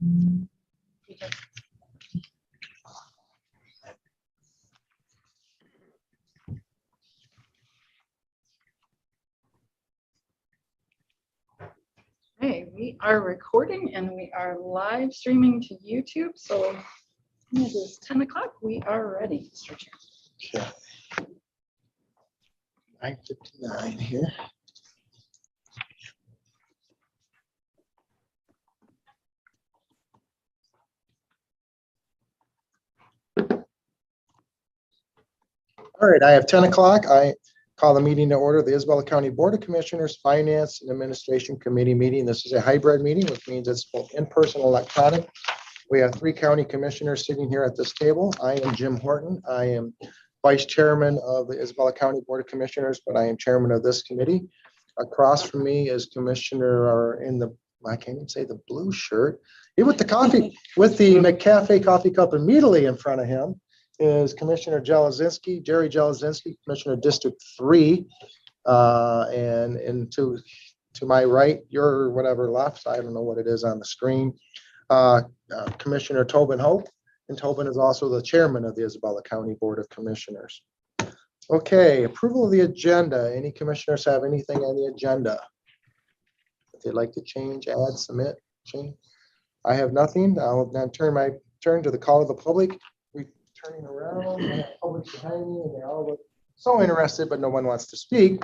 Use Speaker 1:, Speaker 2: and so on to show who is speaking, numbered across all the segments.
Speaker 1: Hey, we are recording and we are live streaming to YouTube. So it is 10 o'clock. We are ready, Mr. Chair.
Speaker 2: Okay. 9:59 here. All right, I have 10 o'clock. I call the meeting to order, the Isabella County Board of Commissioners Finance and Administration Committee meeting. This is a hybrid meeting, which means it's both in-person and electronic. We have 3 county commissioners sitting here at this table. I am Jim Horton. I am Vice Chairman of the Isabella County Board of Commissioners, but I am Chairman of this committee. Across from me is Commissioner, or in the, I can't even say the blue shirt. He with the coffee, with the McCafe coffee cup immediately in front of him is Commissioner Jelazinski, Jerry Jelazinski, Commissioner District 3. And to my right, your whatever left, I don't know what it is on the screen, Commissioner Tobin Hope. And Tobin is also the chairman of the Isabella County Board of Commissioners. Okay, approval of the agenda. Any commissioners have anything on the agenda if they'd like to change, add, submit, change? I have nothing. I'll now turn to the call of the public. We're turning around, I have public behind me, and they all look so interested, but no one wants to speak.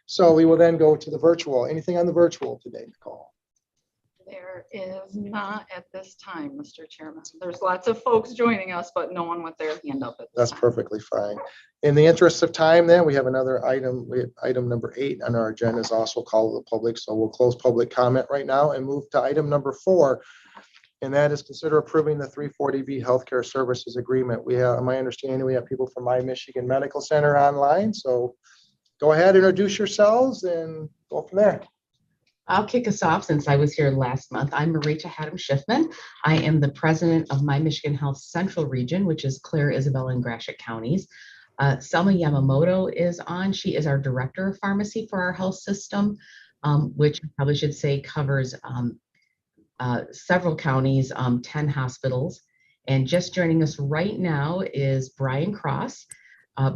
Speaker 2: So we will then go to the virtual. Anything on the virtual today, Nicole?
Speaker 1: There is not at this time, Mr. Chairman. There's lots of folks joining us, but no one with their hand up at this
Speaker 2: That's
Speaker 1: time.
Speaker 2: perfectly fine. In the interest of time, then we have another item. We have item number 8 on our agenda is also call of the public. So we'll close public comment right now and move to item number 4. And that is consider approving the 340B healthcare services agreement. We have, my understanding, we have people from My Michigan Medical Center online. So go ahead, introduce yourselves and go from there.
Speaker 3: I'll kick us off since I was here last month. I'm Marita Haddam-Schiffman. I am the president of My Michigan Health Central Region, which is Clare, Isabella, and Gratiot counties. Selma Yamamoto is on. She is our director of pharmacy for our health system, which I probably should say covers several counties, 10 hospitals. And just joining us right now is Brian Cross.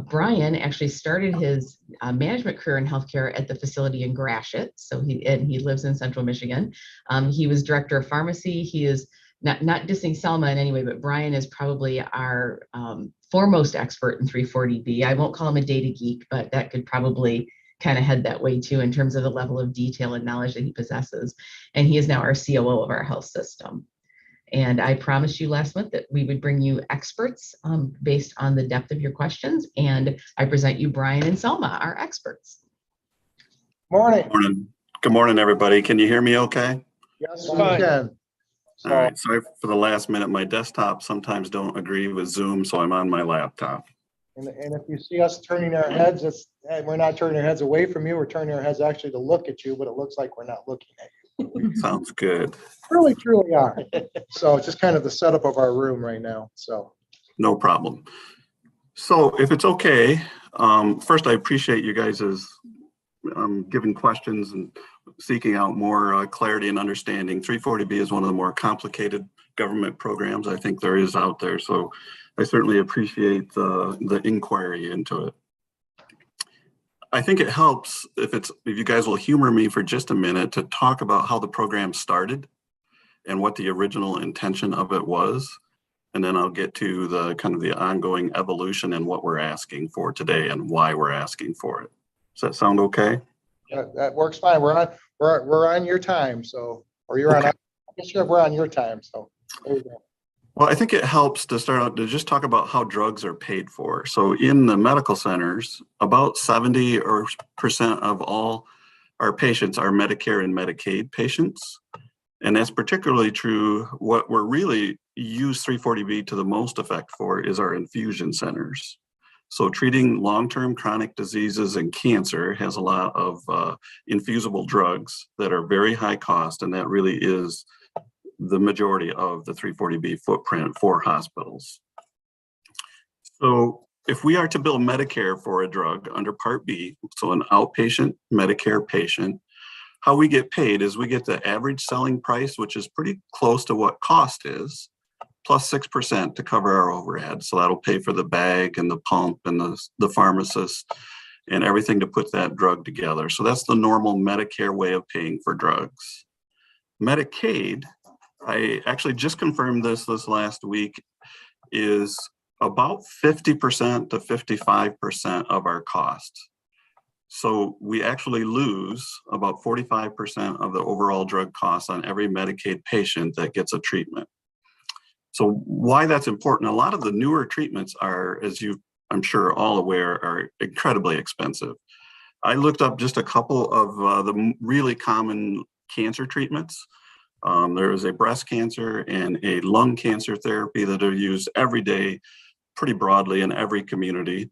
Speaker 3: Brian actually started his management career in healthcare at the facility in Gratiot. So he lives in Central Michigan. He was director of pharmacy. He is not dissing Selma in any way, but Brian is probably our foremost expert in 340B. I won't call him a data geek, but that could probably kind of head that way too in terms of the level of detail and knowledge that he possesses. And he is now our COO of our health system. And I promised you last month that we would bring you experts based on the depth of your questions. And I present you Brian and Selma, our experts.
Speaker 2: Morning.
Speaker 4: Morning. Good morning, everybody. Can you hear me okay?
Speaker 2: Yes, we can.
Speaker 4: All right. Sorry for the last minute. My desktop sometimes don't agree with Zoom, so I'm on my laptop.
Speaker 2: And if you see us turning our heads, we're not turning our heads away from you. We're turning our heads actually to look at you, but it looks like we're not looking at you.
Speaker 4: Sounds good.
Speaker 2: Really, truly are. So it's just kind of the setup of our room right now. So
Speaker 4: No problem. So if it's okay, first I appreciate you guys as giving questions and seeking out more clarity and understanding. 340B is one of the more complicated government programs I think there is out there. So I certainly appreciate the inquiry into it. I think it helps if you guys will humor me for just a minute to talk about how the program started and what the original intention of it was. And then I'll get to the kind of the ongoing evolution and what we're asking for today and why we're asking for it. Does that sound okay?
Speaker 2: that works fine. We're on your time. So, or you're
Speaker 4: Okay.
Speaker 2: on, I guess we're on your time. So there you go.
Speaker 4: Well, I think it helps to start out to just talk about how drugs are paid for. So in the medical centers, about 70% of all our patients are Medicare and Medicaid patients. And that's particularly true. What we're really use 340B to the most effect for is our infusion centers. So treating long-term chronic diseases and cancer has a lot of infusible drugs that are very high cost, and that really is the majority of the 340B footprint for hospitals. So if we are to bill Medicare for a drug under Part B, so an outpatient Medicare patient, how we get paid is we get the average selling price, which is pretty close to what cost is, plus 6% to cover our overhead. So that'll pay for the bag and the pump and the pharmacist and everything to put that drug together. So that's the normal Medicare way of paying for drugs. Medicaid, I actually just confirmed this last week, is about 50% to 55% of our cost. So we actually lose about 45% of the overall drug costs on every Medicaid patient that gets a treatment. So why that's important, a lot of the newer treatments are, as I'm sure all aware, are incredibly expensive. I looked up just a couple of the really common cancer treatments. There is a breast cancer and a lung cancer therapy that are used every day, pretty broadly in every community.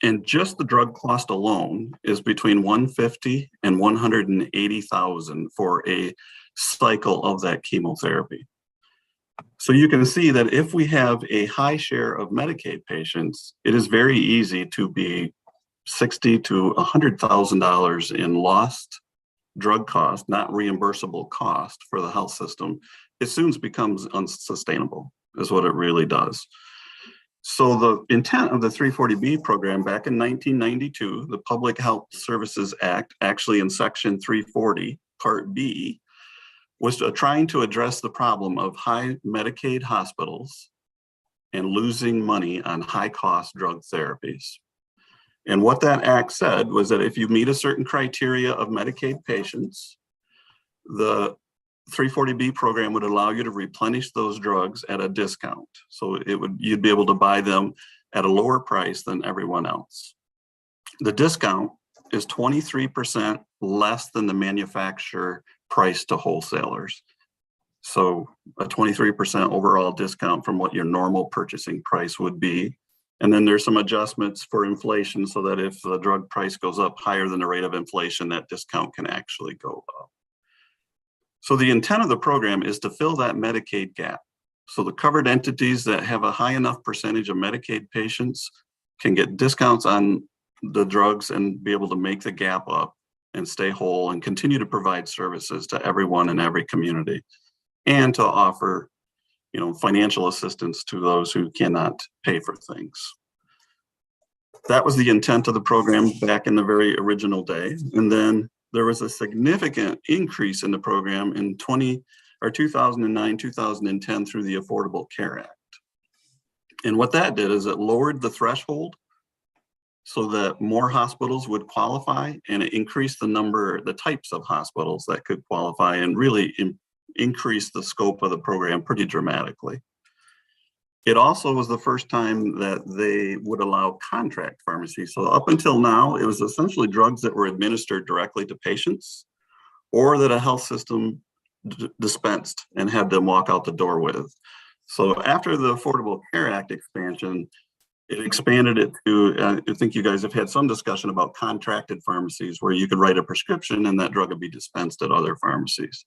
Speaker 4: And just the drug cost alone is between $150,000 and $180,000 for a cycle of that chemotherapy. So you can see that if we have a high share of Medicaid patients, it is very easy to be $60,000 to $100,000 in lost drug cost, not reimbursable cost for the health system. It soon becomes unsustainable, is what it really does. So the intent of the 340B program back in 1992, the Public Health Services Act, actually in Section 340, Part B, was trying to address the problem of high Medicaid hospitals and losing money on high-cost drug therapies. And what that act said was that if you meet a certain criteria of Medicaid patients, the 340B program would allow you to replenish those drugs at a discount. So you'd be able to buy them at a lower price than everyone else. The discount is 23% less than the manufacturer price to wholesalers. So a 23% overall discount from what your normal purchasing price would be. And then there's some adjustments for inflation so that if the drug price goes up higher than the rate of inflation, that discount can actually go up. So the intent of the program is to fill that Medicaid gap. So the covered entities that have a high enough percentage of Medicaid patients can get discounts on the drugs and be able to make the gap up and stay whole and continue to provide services to everyone in every community, and to offer, financial assistance to those who cannot pay for things. That was the intent of the program back in the very original day. And then there was a significant increase in the program in 2009, 2010 through the Affordable Care Act. And what that did is it lowered the threshold so that more hospitals would qualify, and it increased the types of hospitals that could qualify, and really increased the scope of the program pretty dramatically. It also was the first time that they would allow contract pharmacy. So up until now, it was essentially drugs that were administered directly to patients or that a health system dispensed and had them walk out the door with. So after the Affordable Care Act expansion, it expanded it to, I think you guys have had some discussion about contracted pharmacies where you could write a prescription and that drug would be dispensed at other pharmacies.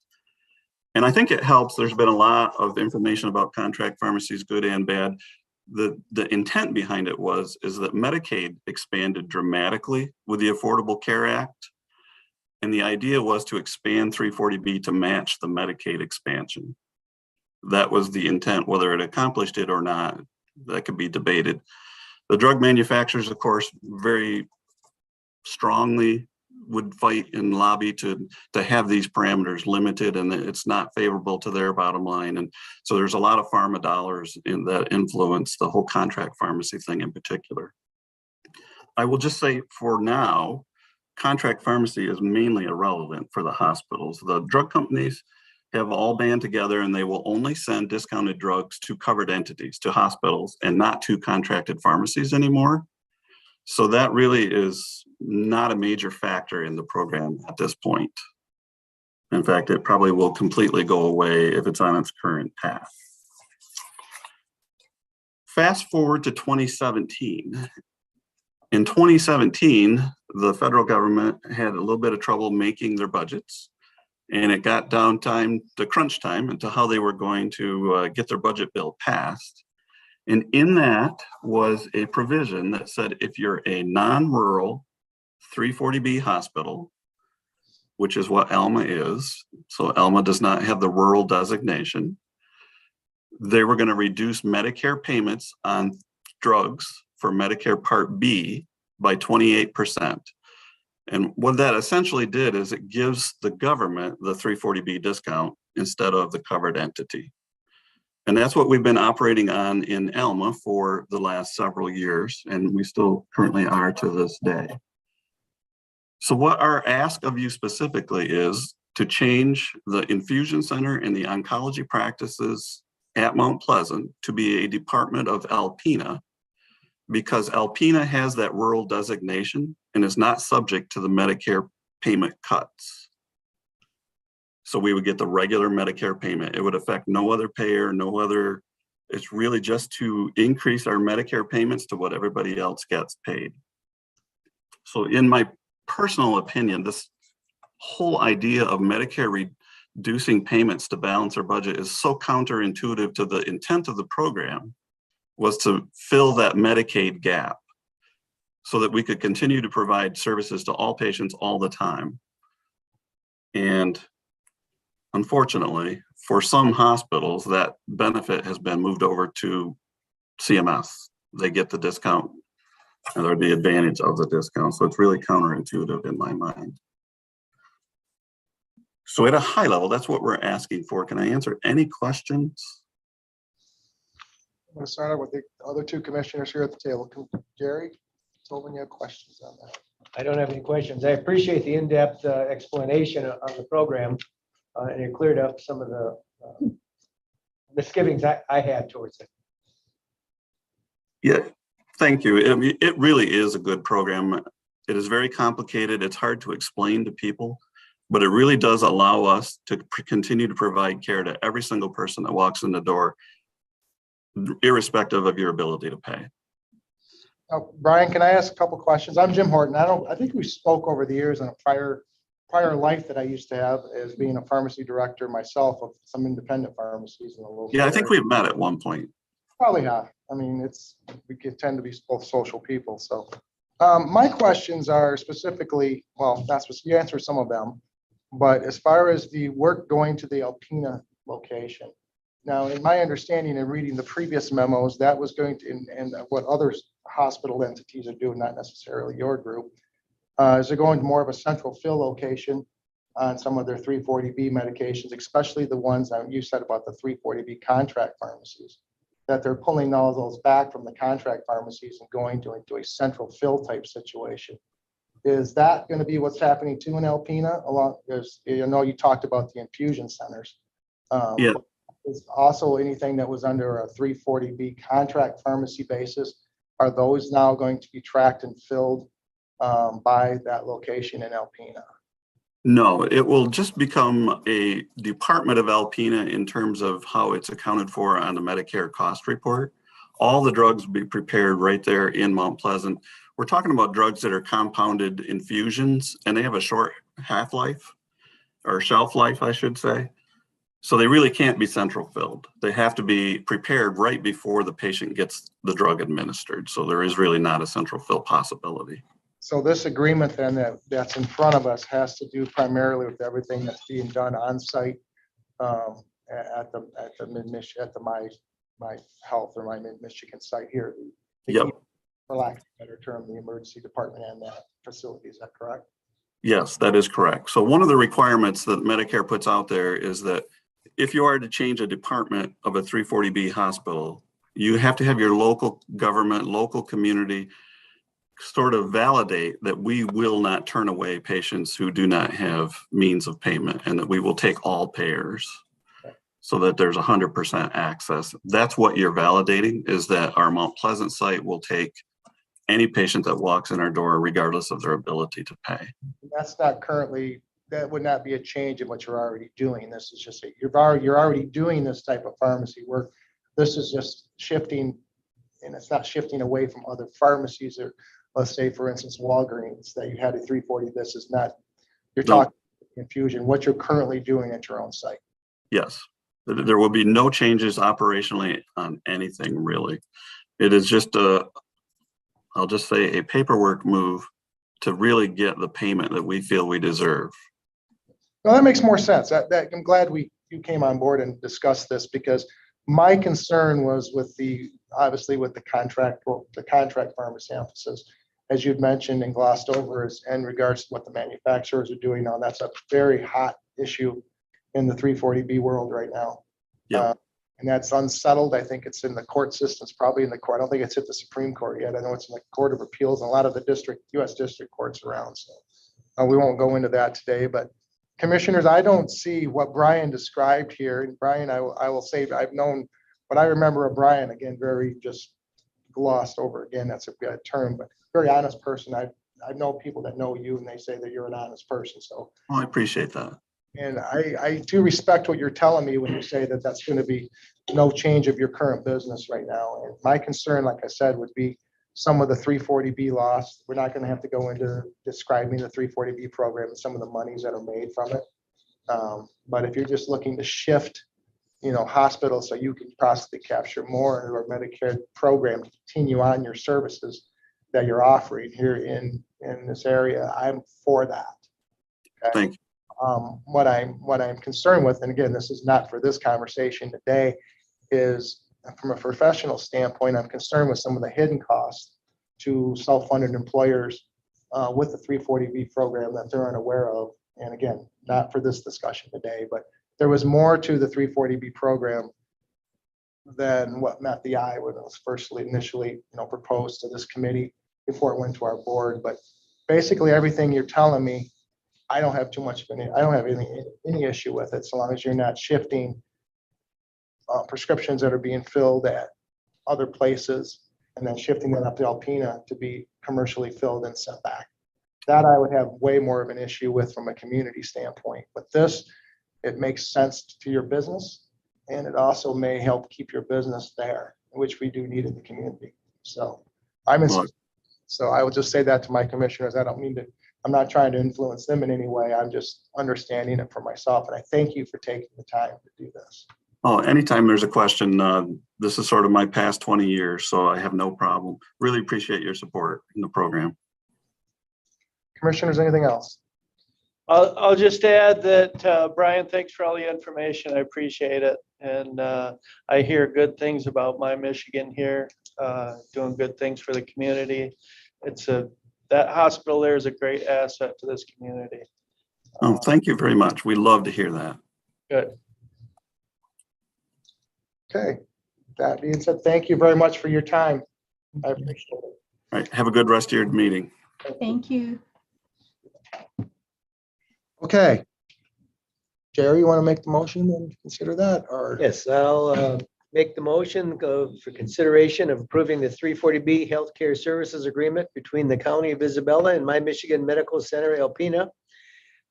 Speaker 4: And I think it helps. There's been a lot of information about contract pharmacies, good and bad. The intent behind it is that Medicaid expanded dramatically with the Affordable Care Act. And the idea was to expand 340B to match the Medicaid expansion. That was the intent. Whether it accomplished it or not, that could be debated. The drug manufacturers, of course, very strongly would fight and lobby to have these parameters limited, and it's not favorable to their bottom line. And so there's a lot of pharma dollars that influence the whole contract pharmacy thing in particular. I will just say for now, contract pharmacy is mainly irrelevant for the hospitals. The drug companies have all band together, and they will only send discounted drugs to covered entities, to hospitals, and not to contracted pharmacies anymore. So that really is not a major factor in the program at this point. In fact, it probably will completely go away if it's on its current path. Fast forward to 2017. In 2017, the federal government had a little bit of trouble making their budgets, and it got down to crunch time into how they were going to get their budget bill passed. And in that was a provision that said if you're a non-rural 340B hospital which is what Alma is. So Alma does not have the rural designation. They were going to reduce Medicare payments on drugs for Medicare Part B by 28%. And what that essentially did is it gives the government the 340B discount instead of the covered entity. And that's what we've been operating on in Alma for the last several years, and we still currently are to this day. So what our ask of you specifically is to change the infusion center and the oncology practices at Mount Pleasant to be a department of Alpena, because Alpena has that rural designation and is not subject to the Medicare payment cuts. So we would get the regular Medicare payment. It would affect no other payer, no other. It's really just to increase our Medicare payments to what everybody else gets paid. So in my personal opinion, this whole idea of Medicare reducing payments to balance our budget is so counterintuitive to the intent of the program, was to fill that Medicaid gap so that we could continue to provide services to all patients all the time. And unfortunately, for some hospitals, that benefit has been moved over to CMS. They get the discount or the advantage of the discount. So it's really counterintuitive in my mind. So at a high level, that's what we're asking for. Can I answer any questions?
Speaker 2: I'm going to start out with the other two commissioners here at the table. Jerry, Tobin, you have questions on that?
Speaker 5: I don't have any questions. I appreciate the in-depth explanation on the program, and it cleared up some of the misgivings I had towards it.
Speaker 4: Yeah, thank you. It really is a good program. It is very complicated. It's hard to explain to people, but it really does allow us to continue to provide care to every single person that walks in the door, irrespective of your ability to pay.
Speaker 2: Now, Brian, can I ask a couple questions? I'm Jim Horton. I think we spoke over the years in a prior life that I used to have as being a pharmacy director myself of some independent pharmacies in the local.
Speaker 4: Yeah, I think
Speaker 2: area.
Speaker 4: we've met at one point.
Speaker 2: Probably have. I mean, we tend to be both social people. So my questions are specifically, well, that's what you answered some of them, but as far as the work going to the Alpena location. Now, in my understanding and reading the previous memos, that was going to, and what other hospital entities are doing, not necessarily your group, is they're going to more of a central fill location on some of their 340B medications, especially the ones that you said about the 340B contract pharmacies, that they're pulling all those back from the contract pharmacies and going into a central fill type situation. Is that going to be what's happening too in Alpena? Along, there's, you know, you talked about the infusion centers.
Speaker 4: Yeah.
Speaker 2: Is also anything that was under a 340B contract pharmacy basis, are those now going to be tracked and filled by that location in Alpena?
Speaker 4: No, it will just become a department of Alpena in terms of how it's accounted for on the Medicare cost report. All the drugs will be prepared right there in Mount Pleasant. We're talking about drugs that are compounded infusions, and they have a short half-life or shelf life, I should say. So they really can't be central filled. They have to be prepared right before the patient gets the drug administered. So there is really not a central fill possibility.
Speaker 2: So this agreement then that's in front of us has to do primarily with everything that's being done on site at my health or my Mid-Michigan site here.
Speaker 4: Yep.
Speaker 2: For lack of a better term, the emergency department and that facility, is that correct?
Speaker 4: Yes, that is correct. So one of the requirements that Medicare puts out there is that if you are to change a department of a 340B hospital, you have to have your local government, local community sort of validate that we will not turn away patients who do not have means of payment, and that we will take all payers so that there's 100% access. That's what you're validating, is that our Mount Pleasant site will take any patient that walks in our door regardless of their ability to pay.
Speaker 2: That's not currently, that would not be a change in what you're already doing. This is just, you're already doing this type of pharmacy work. This is just shifting, and it's not shifting away from other pharmacies, or let's say, for instance, Walgreens, that you had a 340. This is not, you're talking infusion, what you're currently doing at your own site.
Speaker 4: Yes, there will be no changes operationally on anything really. It is just I'll just say a paperwork move to really get the payment that we feel we deserve.
Speaker 2: No, that makes more sense. I'm glad you came on board and discussed this, because my concern was obviously with the contract pharmacy emphasis, as you'd mentioned and glossed over, is in regards to what the manufacturers are doing now. That's a very hot issue in the 340B world right now.
Speaker 4: Yeah.
Speaker 2: And that's unsettled. I think it's in the court system. It's probably in the court. I don't think it's hit the Supreme Court yet. I know it's in the Court of Appeals and a lot of the U.S. district courts around. So we won't go into that today, but commissioners, I don't see what Brian described here. And Brian, I will say, I've known, what I remember of Brian, again, very just glossed over again. That's a good term, but very honest person. I know people that know you and they say that you're an honest person. So
Speaker 4: I appreciate that.
Speaker 2: and I do respect what you're telling me when you say that that's going to be no change of your current business right now. And my concern, like I said, would be some of the 340B loss. We're not going to have to go into describing the 340B program and some of the monies that are made from it. But if you're just looking to shift, hospitals so you can possibly capture more of our Medicare program to continue on your services that you're offering here in this area, I'm for that. Okay?
Speaker 4: Thank you.
Speaker 2: What I'm concerned with, and again, this is not for this conversation today, is from a professional standpoint, I'm concerned with some of the hidden costs to self-funded employers with the 340B program that they're unaware of. And again, not for this discussion today, but there was more to the 340B program than what met the eye when it was initially proposed to this committee before it went to our board. But basically everything you're telling me, I don't have I don't have any issue with it, so long as you're not shifting prescriptions that are being filled at other places and then shifting them up to Alpena to be commercially filled and sent back. That I would have way more of an issue with from a community standpoint. But this, it makes sense to your business, and it also may help keep your business there, which we do need in the community. So so I would just say that to my commissioners. I'm not trying to influence them in any way. I'm just understanding it for myself. And I thank you for taking the time to do this.
Speaker 4: Oh, anytime there's a question, this is sort of my past 20 years, so I have no problem. Really appreciate your support in the program.
Speaker 2: Commissioners, anything else?
Speaker 6: I'll just add that, Brian, thanks for all the information. I appreciate it. And I hear good things about My Michigan here, doing good things for the community. That hospital there is a great asset to this community.
Speaker 4: Oh, thank you very much. We love to hear that.
Speaker 6: Good.
Speaker 2: Okay. That being said, thank you very much for your time. I appreciate it.
Speaker 4: All right. Have a good rest of your meeting.
Speaker 1: Thank you.
Speaker 2: Okay. Jerry, you want to make the motion and consider that, or?
Speaker 5: Yes, I'll make the motion for consideration of approving the 340B Healthcare Services Agreement between the County of Isabella and My Michigan Medical Center, Alpena,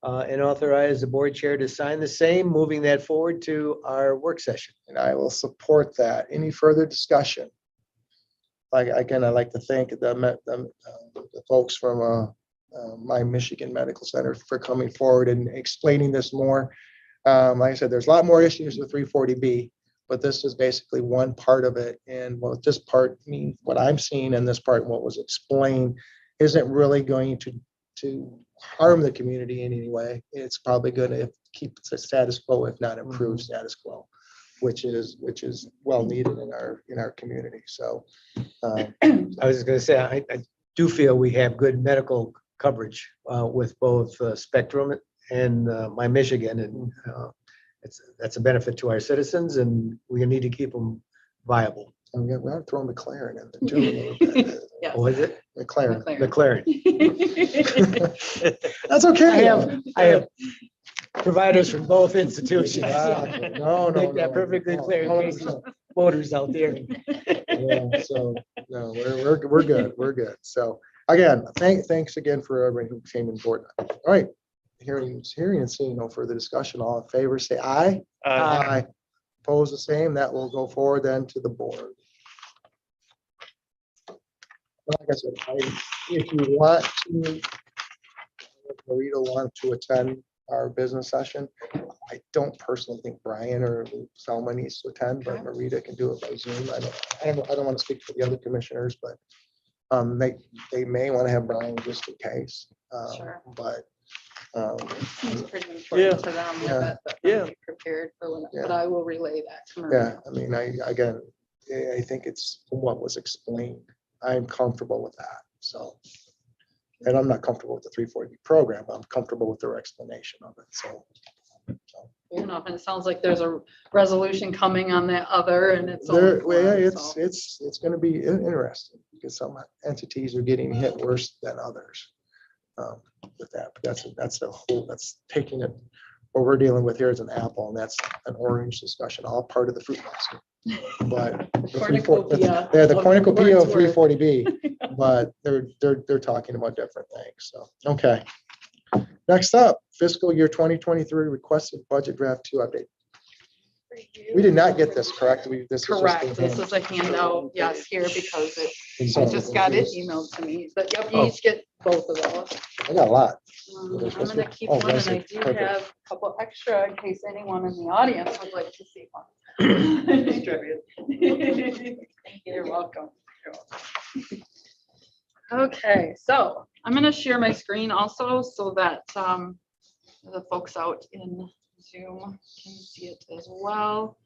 Speaker 5: and authorize the board chair to sign the same, moving that forward to our work session.
Speaker 2: And I will support that. Any further discussion? I'd like to thank the folks from My Michigan Medical Center for coming forward and explaining this more. Like I said, there's a lot more issues with 340B, but this is basically one part of it. And what this part means, what I'm seeing in this part, what was explained, isn't really going to harm the community in any way. It's probably going to keep the status quo, if not improve status quo, which is well needed in our community. So
Speaker 5: I was going to say, I do feel we have good medical coverage with both Spectrum and My Michigan, and that's a benefit to our citizens, and we need to keep them viable.
Speaker 2: we are throwing McLaren in there too. A little bit.
Speaker 1: Yes.
Speaker 5: What is it?
Speaker 2: McLaren.
Speaker 5: McLaren.
Speaker 2: That's okay.
Speaker 5: I have providers from both institutions.
Speaker 2: Wow. No,
Speaker 5: Make that perfectly clear in case there's voters out there.
Speaker 2: Yeah, so no, we're good. We're good. So again, thanks again for everybody who came on board. All right. Hearing and seeing no further discussion. All in favor, say aye. Aye. Oppose the same. That will go forward then to the board. Like I said, if you want to, Marita want to attend our business session, I don't personally think Brian or Selma needs to attend, but Marita can do it by Zoom. I don't want to speak for the other commissioners, but they may want to have Brian just in case.
Speaker 1: Sure.
Speaker 2: But
Speaker 1: Seems pretty important to them.
Speaker 5: Yeah.
Speaker 1: That
Speaker 5: Yeah.
Speaker 1: they'll be prepared for when,
Speaker 2: Yeah.
Speaker 1: but I will relay that to
Speaker 2: Yeah,
Speaker 1: Maria.
Speaker 2: I mean, I think it's from what was explained. I'm comfortable with that, so. And I'm not comfortable with the 340B program, but I'm comfortable with their explanation of it, so.
Speaker 1: Fair enough, and it sounds like there's a resolution coming on that other, and it's.
Speaker 2: There,
Speaker 1: only
Speaker 2: well,
Speaker 1: one,
Speaker 2: it's,
Speaker 1: so.
Speaker 2: it's gonna be interesting, because some entities are getting hit worse than others. With that, but that's the whole, that's taking it, what we're dealing with here is an apple, and that's an orange discussion, all part of the fruit basket. But the
Speaker 1: Cornucopia
Speaker 2: yeah, the
Speaker 1: of
Speaker 2: cornucopia of
Speaker 1: Wordsworth.
Speaker 2: 340B, but they're talking about different things, so, okay. Next up, fiscal year 2023 requested budget draft 2 update. We did not get this, correct? This is just
Speaker 1: Correct,
Speaker 2: the
Speaker 1: this
Speaker 2: hand.
Speaker 1: is a handout, yes, here, because I
Speaker 2: So,
Speaker 1: just got it emailed to me, but yep, you
Speaker 2: Oh.
Speaker 1: each get both of those.
Speaker 2: I got a lot.
Speaker 1: I'm
Speaker 2: There's supposed to
Speaker 1: gonna
Speaker 2: be-
Speaker 1: keep
Speaker 2: oh,
Speaker 1: one, and
Speaker 2: was
Speaker 1: I
Speaker 2: it?
Speaker 1: do
Speaker 2: Perfect.
Speaker 1: have a couple extra in case anyone in the audience would like to see one.
Speaker 6: Distribute.
Speaker 1: You're welcome. You're welcome. Okay, so I'm gonna share my screen also so that the folks out in Zoom can see it as well.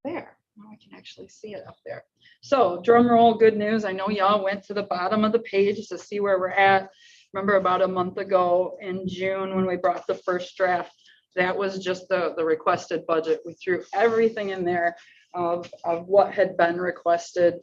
Speaker 1: There, now I can actually see it up there. So drum roll, good news. I know y'all went to the bottom of the page to see where we're at. Remember about a month ago in June when we brought the first draft, that was just the requested budget. We threw everything in there of what had been requested.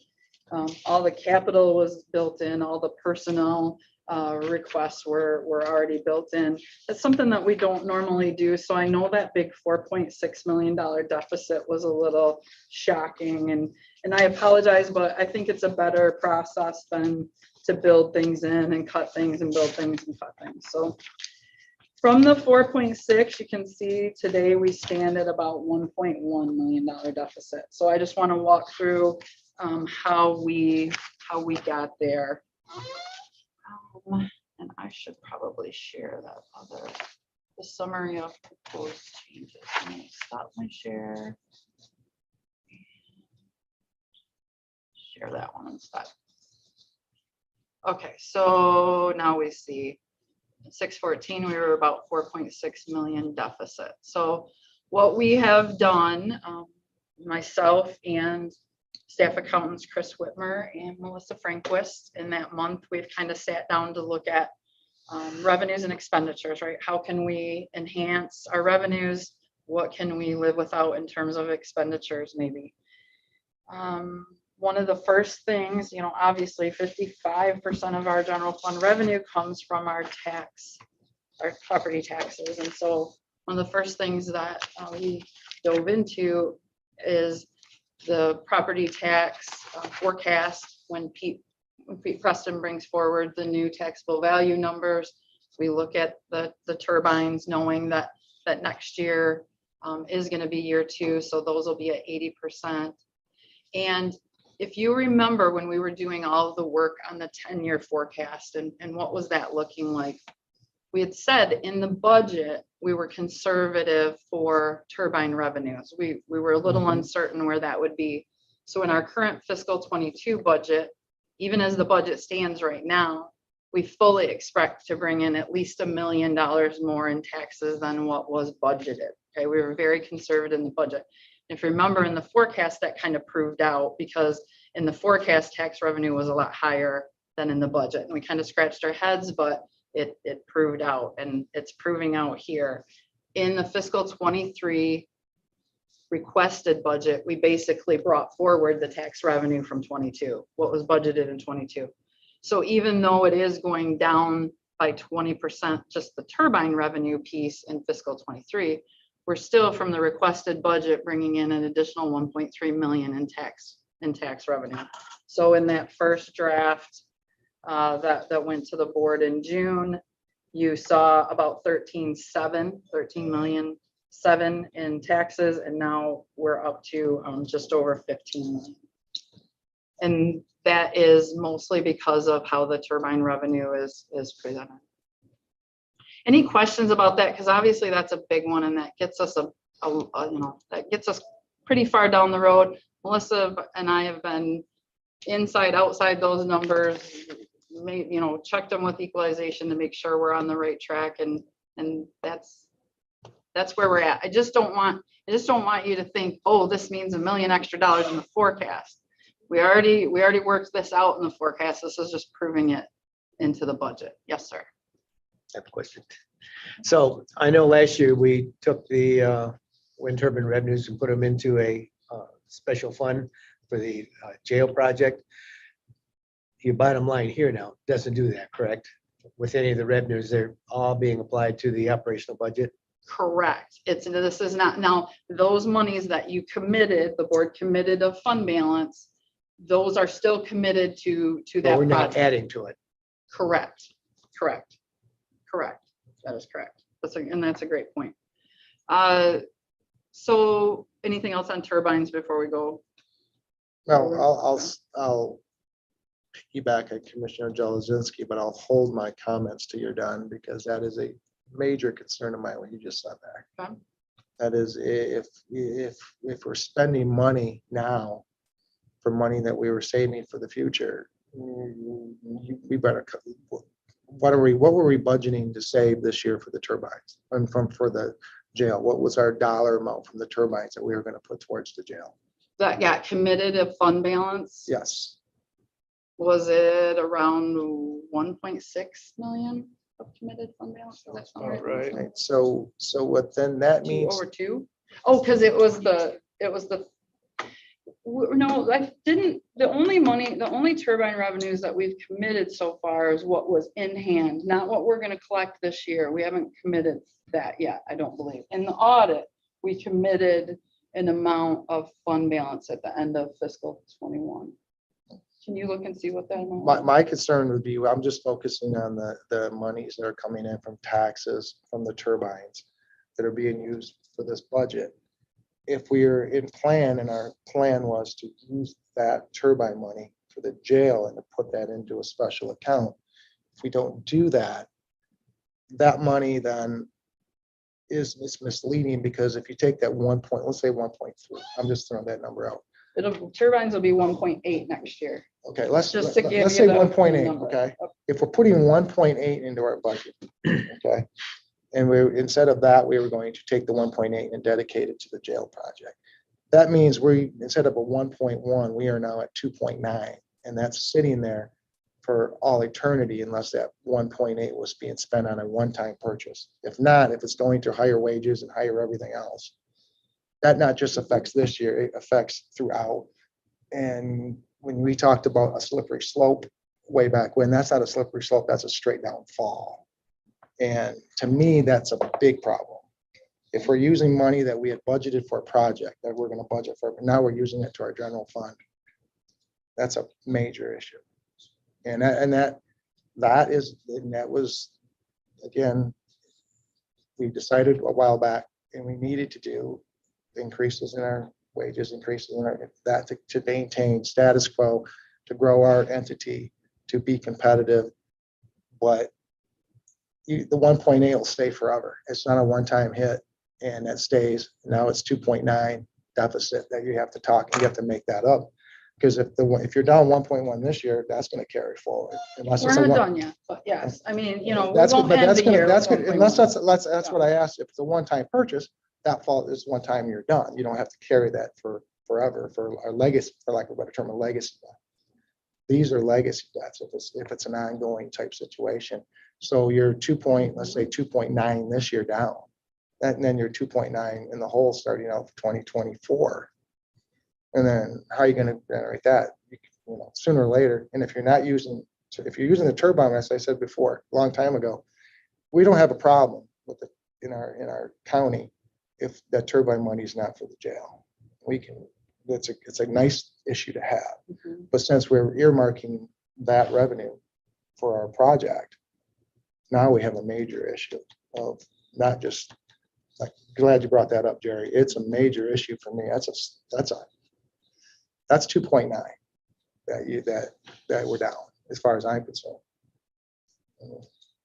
Speaker 1: All the capital was built in, all the personnel requests were already built in. That's something that we don't normally do. So I know that big $4.6 million deficit was a little shocking, and I apologize, but I think it's a better process than to build things in and cut things and build things and cut things. So from the 4.6, you can see today we stand at about $1.1 million deficit. So I just want to walk through how we got there. And I should probably share that the summary of proposed changes. Let me stop my share. Share that one instead. Okay, so now we see 614, we were about 4.6 million deficit. So what we have done, myself and staff accountants Chris Whitmer and Melissa Franquist, in that month we've kind of sat down to look at revenues and expenditures, right? How can we enhance our revenues? What can we live without in terms of expenditures maybe? One of the first things, you know, obviously 55% of our general fund revenue comes from our property taxes. And so one of the first things that we dove into is the property tax forecast. When Pete Preston brings forward the new taxable value numbers, we look at the turbines, knowing that next year is going to be year 2, so those will be at 80%. And if you remember when we were doing all of the work on the 10-year forecast and what was that looking like, we had said in the budget we were conservative for turbine revenues. We were a little uncertain where that would be. So in our current fiscal 22 budget, even as the budget stands right now, we fully expect to bring in at least $1 million more in taxes than what was budgeted. Okay, we were very conservative in the budget. If you remember in the forecast, that kind of proved out, because in the forecast tax revenue was a lot higher than in the budget, and we kind of scratched our heads, but it proved out, and it's proving out here. In the fiscal 23 requested budget, we basically brought forward the tax revenue from 22, what was budgeted in 22. So even though it is going down by 20%, just the turbine revenue piece in fiscal 23, we're still from the requested budget bringing in an additional 1.3 million in tax revenue. So in that first draft that went to the board in June, you saw about 13.7 million in taxes, and now we're up to just over 15 million. And that is mostly because of how the turbine revenue is presented. Any questions about that? Because obviously that's a big one, and that gets us that gets us pretty far down the road. Melissa and I have been inside, outside those numbers, check them with equalization to make sure we're on the right track, and that's where we're at. I just don't want you to think, oh, this means $1 million extra in the forecast. We already worked this out in the forecast. This is just proving it into the budget. Yes, sir.
Speaker 5: I have a question. So I know last year we took the wind turbine revenues and put them into a special fund for the jail project. Your bottom line here now doesn't do that, correct? With any of the revenues, they're all being applied to the operational budget.
Speaker 1: Correct. This is not, now, those monies that you committed, the board committed of fund balance, those are still committed to
Speaker 5: But
Speaker 1: that
Speaker 5: we're not
Speaker 1: project.
Speaker 5: adding to it.
Speaker 1: Correct. That is correct. That's a great point. So anything else on turbines before we go?
Speaker 2: No, I'll piggyback at Commissioner Jelazinski, but I'll hold my comments till you're done, because that is a major concern of mine, what you just said there.
Speaker 1: Okay.
Speaker 2: That is, if we're spending money now for money that we were saving for the future, we better, what were we budgeting to save this year for the turbines and for the jail? What was our dollar amount from the turbines that we were going to put towards the jail?
Speaker 1: That got committed of fund balance?
Speaker 2: Yes.
Speaker 1: Was it around 1.6 million of committed fund balance? Does that sound
Speaker 6: Right.
Speaker 2: Right. So what then that means,
Speaker 1: Over 2? Oh, because it was the no, I didn't, the only turbine revenues that we've committed so far is what was in hand, not what we're gonna collect this year. We haven't committed that yet, I don't believe. In the audit, we committed an amount of fund balance at the end of fiscal 21. Can you look and see what that amount was?
Speaker 2: my concern would be, I'm just focusing on the monies that are coming in from taxes from the turbines that are being used for this budget. If we're in plan and our plan was to use that turbine money for the jail and to put that into a special account, if we don't do that, that money then is misleading, because if you take that let's say 1.3, I'm just throwing that number out.
Speaker 1: Turbines will be 1.8 next year.
Speaker 2: Okay, let's
Speaker 1: Just to give
Speaker 2: say
Speaker 1: you the
Speaker 2: 1.8,
Speaker 1: number.
Speaker 2: okay? If we're putting 1.8 into our budget, okay? And instead of that, we were going to take the 1.8 and dedicate it to the jail project. That means instead of a 1.1, we are now at 2.9, and that's sitting there for all eternity unless that 1.8 was being spent on a one-time purchase. If not, if it's going to higher wages and higher everything else, that not just affects this year, it affects throughout. And when we talked about a slippery slope way back when, that's not a slippery slope, that's a straight down fall. And to me, that's a big problem. If we're using money that we had budgeted for a project that we're going to budget for, but now we're using it to our general fund, that's a major issue. And that was, again, we decided a while back, and we needed to do increases in our wages, increases in our, that to maintain status quo, to grow our entity, to be competitive. But the 1.8 will stay forever. It's not a one-time hit, and that stays. Now it's 2.9 deficit that you have to talk, and you have to make that up. Because if you're down 1.1 this year, that's going to carry forward. Unless
Speaker 1: We're
Speaker 2: it's
Speaker 1: not
Speaker 2: a
Speaker 1: done yet, but yes, I mean, we
Speaker 2: that's
Speaker 1: won't
Speaker 2: but
Speaker 1: end
Speaker 2: that's
Speaker 1: the
Speaker 2: gonna
Speaker 1: year.
Speaker 2: that's
Speaker 1: with
Speaker 2: good unless
Speaker 1: 1.1.
Speaker 2: that's what I asked. If it's a one-time purchase, that fall is one time you're done. You don't have to carry that for forever for our legacy, for lack of a better term, a legacy debt. These are legacy debts if it's an ongoing type situation. So you're let's say 2.9 this year down, and then you're 2.9 in the hole starting out for 2024. And then how are you going to generate that? Sooner or later. And if you're using the turbine, as I said before, a long time ago, we don't have a problem with it in our county if that turbine money is not for the jail. It's a nice issue to have.
Speaker 1: Mhm.
Speaker 2: But since we're earmarking that revenue for our project, now we have a major issue of not just, like, glad you brought that up, Jerry. It's a major issue for me. That's 2.9 that we're down as far as I'm concerned.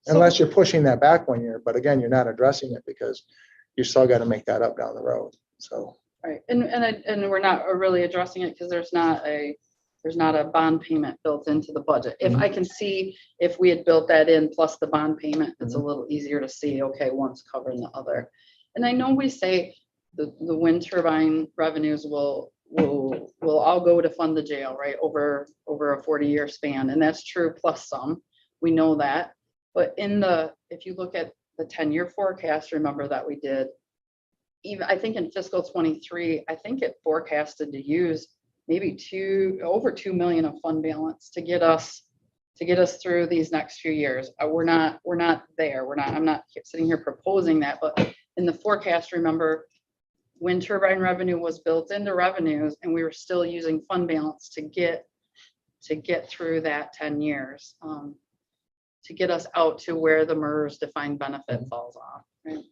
Speaker 2: Unless you're pushing that back 1 year, but again, you're not addressing it because you still got to make that up down the road. So
Speaker 1: Right, and we're not really addressing it because there's not a there's not a bond payment built into the budget. If I can see if we had built that in plus the bond payment, it's a little easier to see, okay, one's covering the other. And I know we say the wind turbine revenues will all go to fund the jail, right? Over a 40-year span. And that's true plus some, we know that. But if you look at the 10-year forecast, remember that we did, even I think in fiscal 23, I think it forecasted to use maybe over 2 million of fund balance to get us through these next few years. We're not there. I'm not sitting here proposing that, but in the forecast, remember, wind turbine revenue was built into revenues, and we were still using fund balance to get through that 10 years, to get us out to where the MERS defined benefit falls off. Right?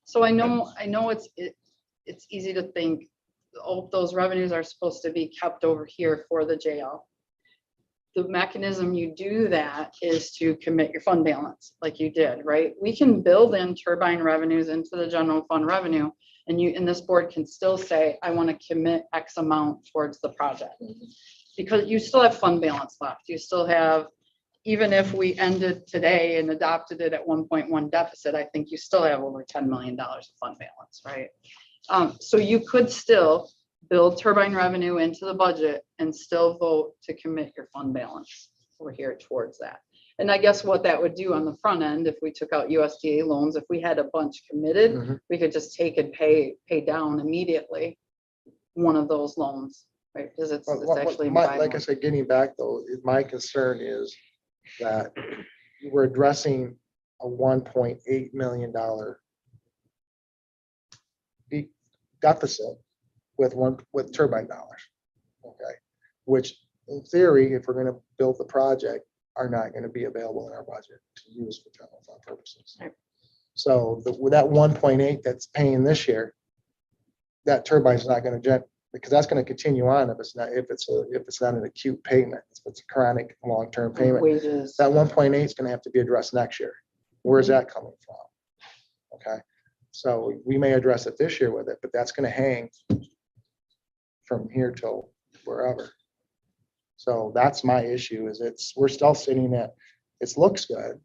Speaker 1: So I know it's easy to think, oh, those revenues are supposed to be kept over here for the jail. The mechanism you do that is to commit your fund balance like you did, right? We can build in turbine revenues into the general fund revenue, and this board can still say, I want to commit X amount towards the project, because you still have fund balance left. You still have, even if we ended today and adopted it at 1.1 deficit, I think you still have over $10 million of fund balance, right? So you could still build turbine revenue into the budget and still vote to commit your fund balance over here towards that. And I guess what that would do on the front end, if we took out USDA loans, if we had a bunch committed, we could just take and pay down immediately one of those loans, right? Because it's actually
Speaker 2: like I said, getting back though, my concern is that we're addressing a $1.8 million deficit with turbine dollars, okay? Which in theory, if we're going to build the project, are not going to be available in our budget to use for general fund purposes.
Speaker 1: Right.
Speaker 2: So with that 1.8 that's paying this year, that turbine is not going to because that's going to continue on if it's not an acute payment, if it's a chronic long-term payment.
Speaker 1: Wages.
Speaker 2: That 1.8 is going to have to be addressed next year. Where's that coming from? Okay, so we may address it this year with it, but that's going to hang from here till wherever. So that's my issue, is we're still sitting at, it looks good,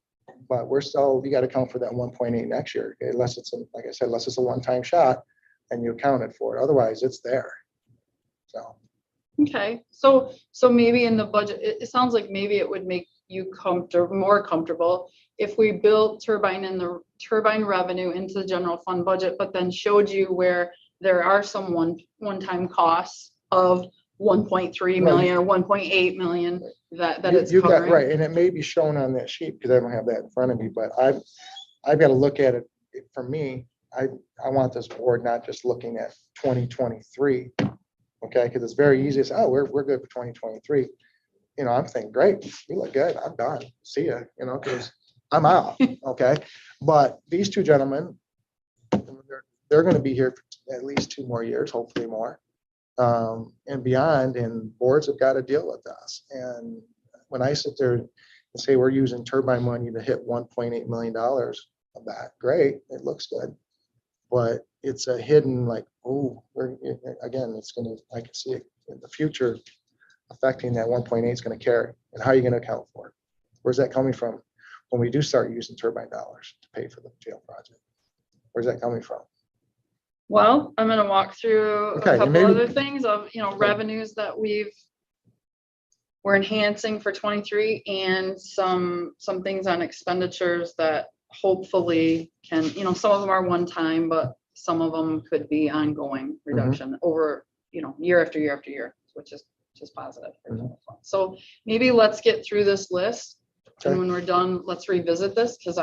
Speaker 2: but we got to count for that 1.8 next year, okay? Unless it's, like I said, unless it's a one-time shot and you accounted for it. Otherwise it's there. So.
Speaker 1: Okay, so maybe in the budget, it sounds like maybe it would make you more comfortable if we built turbine revenue into the general fund budget, but then showed you where there are some one-time costs of 1.3 million or 1.8 million that it's
Speaker 2: You got
Speaker 1: covering.
Speaker 2: right, and it may be shown on that sheet because I don't have that in front of me, but I've got to look at it. For me, I want this board not just looking at 2023, okay? Because it's very easy to say, oh, we're good for 2023. You know, I'm thinking, great, we look good, I'm done, see ya, you know, because I'm out, okay? But these two gentlemen, they're going to be here for at least 2 more years, hopefully more. And beyond, and boards have got to deal with us. And when I sit there and say we're using turbine money to hit $1.8 million of that, great, it looks good, but it's a hidden, like, oh, again, it's going to, I can see it in the future affecting that 1.8 is going to carry. And how are you going to account for it? Where's that coming from when we do start using turbine dollars to pay for the jail project? Where's that coming from?
Speaker 1: Well, I'm going to walk through
Speaker 2: Okay,
Speaker 1: a
Speaker 2: and
Speaker 1: couple
Speaker 2: maybe-
Speaker 1: other things of, revenues that we're enhancing for 23, and some things on expenditures that hopefully can, some of them are one time, but some of them could be ongoing reduction over, year after year after year, which is positive. So maybe let's get through this list.
Speaker 2: Okay.
Speaker 1: And when we're done, let's revisit this, because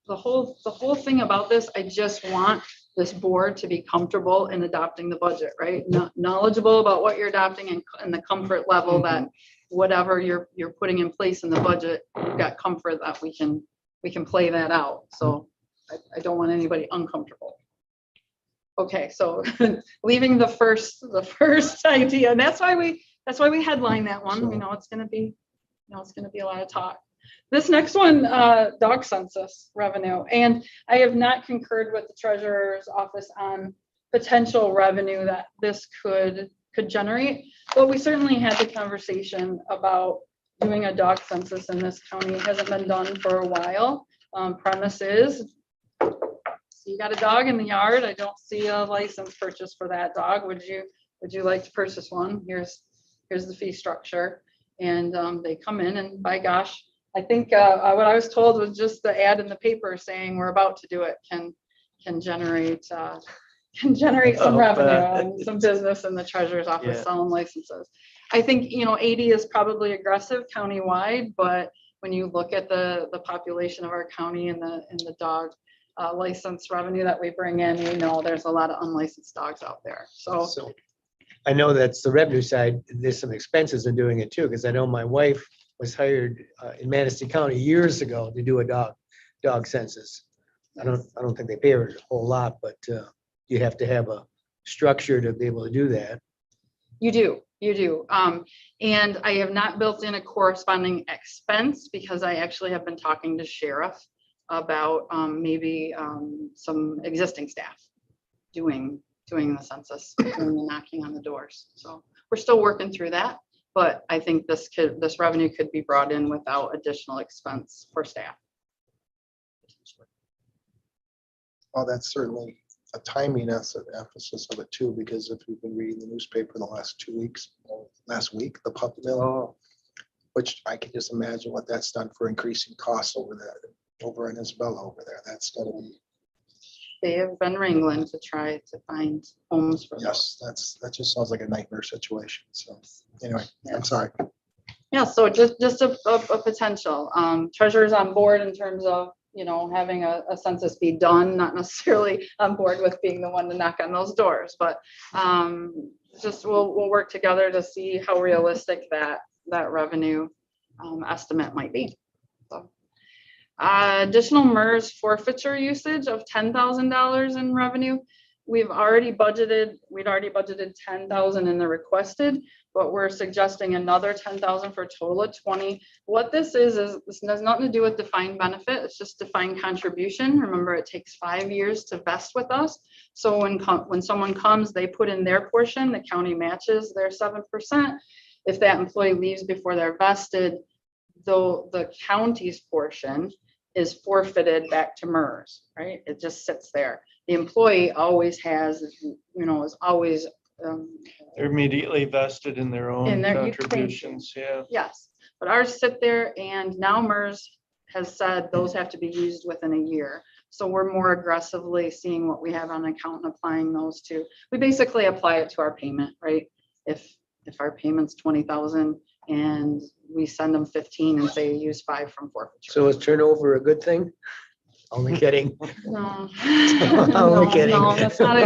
Speaker 1: the whole thing about this, I just want this board to be comfortable in adopting the budget, right? Knowledgeable about what you're adopting and the comfort level that whatever you're putting in place in the budget, you've got comfort that we can play that out. So I don't want anybody uncomfortable. Okay, so leaving the first idea, and that's why we headline that one. We know it's gonna be a lot of talk. This next one, dog census revenue, and I have not concurred with the treasurer's office on potential revenue that this could generate. Well, we certainly had the conversation about doing a dog census in this county. It hasn't been done for a while. Premise is, you got a dog in the yard, I don't see a license purchase for that dog. Would you like to purchase one? Here's the fee structure. And they come in and by gosh, I think what I was told was just the ad in the paper saying we're about to do it can generate some
Speaker 6: Oh,
Speaker 1: revenue
Speaker 6: bet.
Speaker 1: and some business in the treasurer's office
Speaker 6: Yeah.
Speaker 1: selling licenses. I think, 80 is probably aggressive countywide, but when you look at the population of our county and the dog license revenue that we bring in, there's a lot of unlicensed dogs out there. So
Speaker 5: So I know that's the revenue side. There's some expenses in doing it too, because I know my wife was hired in Manistee County years ago to do a dog census. I don't think they pay her a whole lot, but you have to have a structure to be able to do that.
Speaker 1: you do. And I have not built in a corresponding expense because I actually have been talking to sheriff about maybe some existing staff doing the census, doing the knocking on the doors. So we're still working through that, but I think this revenue could be brought in without additional expense for staff.
Speaker 2: Well, that's certainly a timing emphasis of it too, because if you've been reading the newspaper the last 2 weeks, last week, the puppy mill, which I can just imagine what that's done for increasing costs over in Isabella over there. That's gotta be,
Speaker 1: They have been wrangling to try to find homes for those.
Speaker 2: yes, that just sounds like a nightmare situation. So anyway, I'm sorry.
Speaker 1: Yeah, so just a potential. Treasurer's on board in terms of, having a census be done, not necessarily on board with being the one to knock on those doors, but just we'll work together to see how realistic that revenue estimate might be. So additional MERS forfeiture usage of $10,000 in revenue. We'd already budgeted 10,000 in the requested, but we're suggesting another 10,000 for a total of 20. What this is this has nothing to do with defined benefit. It's just defined contribution. Remember, it takes 5 years to vest with us. So when someone comes, they put in their portion, the county matches their 7%. If that employee leaves before they're vested, though the county's portion is forfeited back to MERS, right? It just sits there. The employee always has, is always.
Speaker 6: They're immediately vested in their own
Speaker 1: In their-
Speaker 6: contributions, yeah.
Speaker 1: Yes, but ours sit there and now MERS has said those have to be used within a year. So we're more aggressively seeing what we have on account and applying those to. We basically apply it to our payment, right? If our payment's 20,000 and we send them 15 and say use 5 from forfeiture.
Speaker 5: So is turnover a good thing? Only kidding.
Speaker 1: No.
Speaker 5: Only kidding.
Speaker 1: No, that's not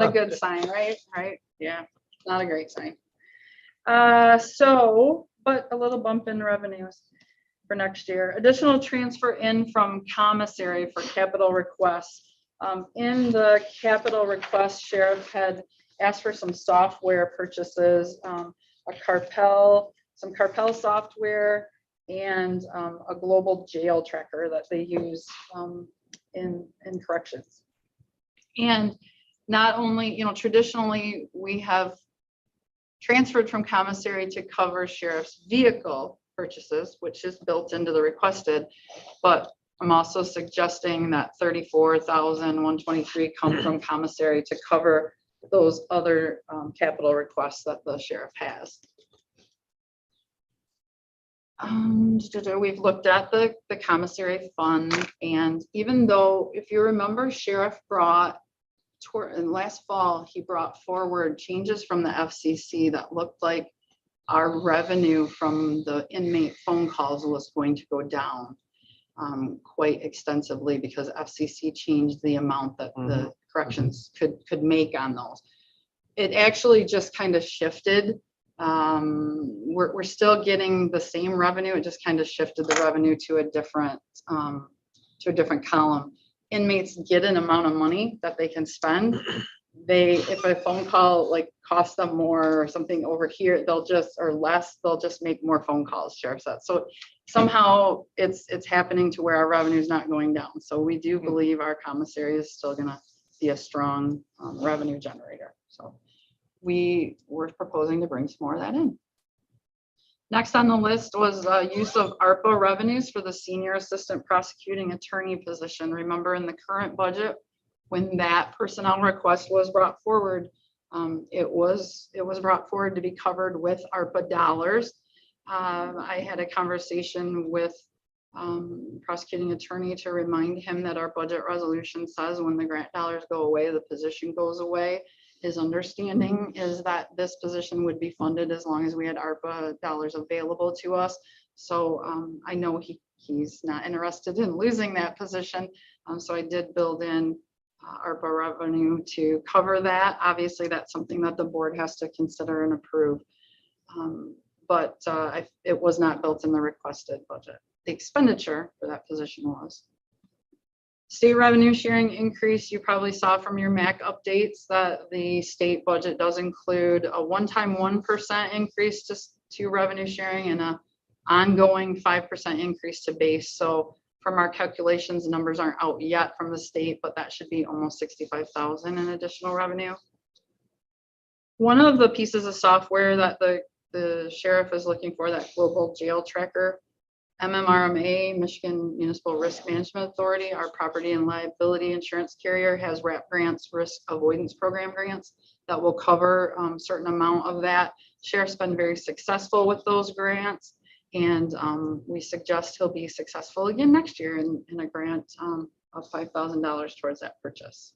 Speaker 1: a good sign, right? Yeah, not a great sign. But a little bump in revenues for next year. Additional transfer in from commissary for capital requests. In the capital request, sheriff had asked for some software purchases, some Carpel software, and a global jail tracker that they use in corrections. And not only, traditionally we have transferred from commissary to cover sheriff's vehicle purchases, which is built into the requested, but I'm also suggesting that 34,123 come from commissary to cover those other capital requests that the sheriff has. We've looked at the commissary fund, and even though, if you remember, sheriff last fall, he brought forward changes from the FCC that looked like our revenue from the inmate phone calls was going to go down quite extensively because FCC changed the amount that the corrections could make on those. It actually just kind of shifted. We're still getting the same revenue. It just kind of shifted the revenue to a different column. Inmates get an amount of money that they can spend. If a phone call costs them more or something over here, they'll just make more phone calls, sheriff said. So somehow it's happening to where our revenue is not going down. So we do believe our commissary is still gonna be a strong revenue generator. So we were proposing to bring some more of that in. Next on the list was use of ARPA revenues for the senior assistant prosecuting attorney position. Remember in the current budget, when that personnel request was brought forward, it was brought forward to be covered with ARPA dollars. I had a conversation with prosecuting attorney to remind him that our budget resolution says when the grant dollars go away, the position goes away. His understanding is that this position would be funded as long as we had ARPA dollars available to us. So I know he's not interested in losing that position. So I did build in ARPA revenue to cover that. Obviously, that's something that the board has to consider and approve. But it was not built in the requested budget. The expenditure for that position was. State revenue sharing increase, you probably saw from your MAC updates that the state budget does include a one-time 1% increase to revenue sharing and a ongoing 5% increase to base. So from our calculations, numbers aren't out yet from the state, but that should be almost 65,000 in additional revenue. One of the pieces of software that the sheriff is looking for, that global jail tracker, MMRMA, Michigan Municipal Risk Management Authority, our property and liability insurance carrier, has RAP grants, risk avoidance program grants that will cover a certain amount of that. Sheriff's been very successful with those grants, and we suggest he'll be successful again next year in a grant of $5,000 towards that purchase.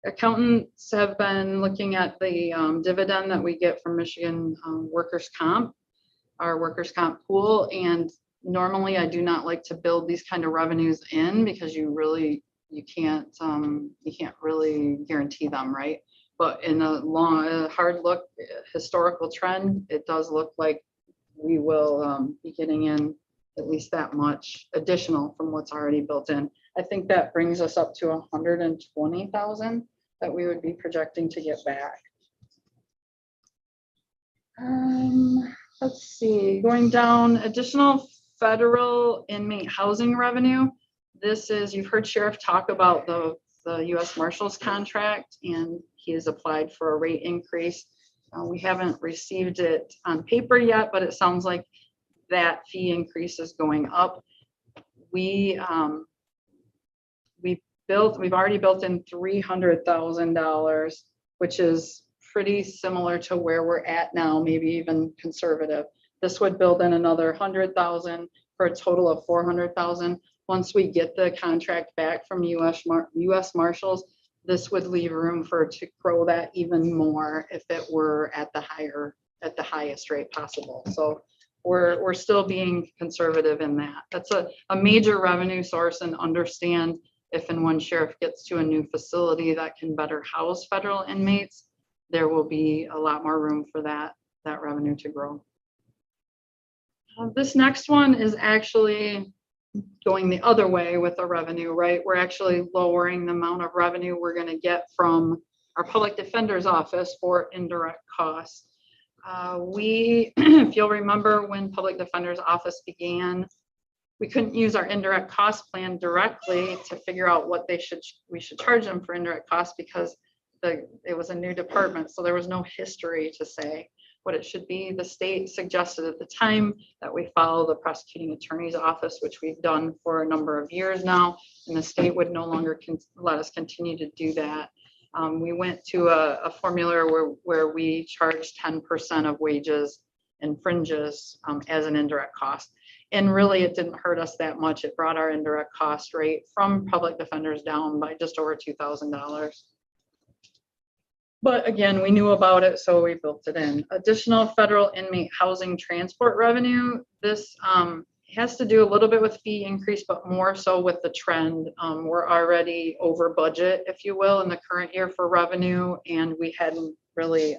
Speaker 1: Accountants have been looking at the dividend that we get from Michigan workers' comp, our workers' comp pool, and normally I do not like to build these kind of revenues in because you can't really guarantee them, right? But in a hard look historical trend, it does look like we will be getting in at least that much additional from what's already built in. I think that brings us up to 120,000 that we would be projecting to get back. Let's see, going down, additional federal inmate housing revenue. This is, you've heard Sheriff talk about the U.S. Marshals contract, and he has applied for a rate increase. We haven't received it on paper yet, but it sounds like that fee increase is going up. We've already built in $300,000, which is pretty similar to where we're at now, maybe even conservative. This would build in another 100,000 for a total of 400,000. Once we get the contract back from U.S. Marshals, this would leave room to grow that even more if it were at the highest rate possible. So we're still being conservative in that. That's a major revenue source, and understand if and when Sheriff gets to a new facility that can better house federal inmates, there will be a lot more room for that revenue to grow. This next one is actually going the other way with the revenue, right? We're actually lowering the amount of revenue we're going to get from our public defender's office for indirect costs. If you'll remember, when public defender's office began, we couldn't use our indirect cost plan directly to figure out what we should charge them for indirect costs because it was a new department, so there was no history to say what it should be. The state suggested at the time that we follow the prosecuting attorney's office, which we've done for a number of years now, and the state would no longer let us continue to do that. We went to a formula where we charge 10% of wages and fringes as an indirect cost. And really, it didn't hurt us that much. It brought our indirect cost rate from public defenders down by just over $2,000. But again, we knew about it, so we built it in. Additional federal inmate housing transport revenue. This has to do a little bit with fee increase, but more so with the trend. We're already over budget, if you will, in the current year for revenue, and we hadn't really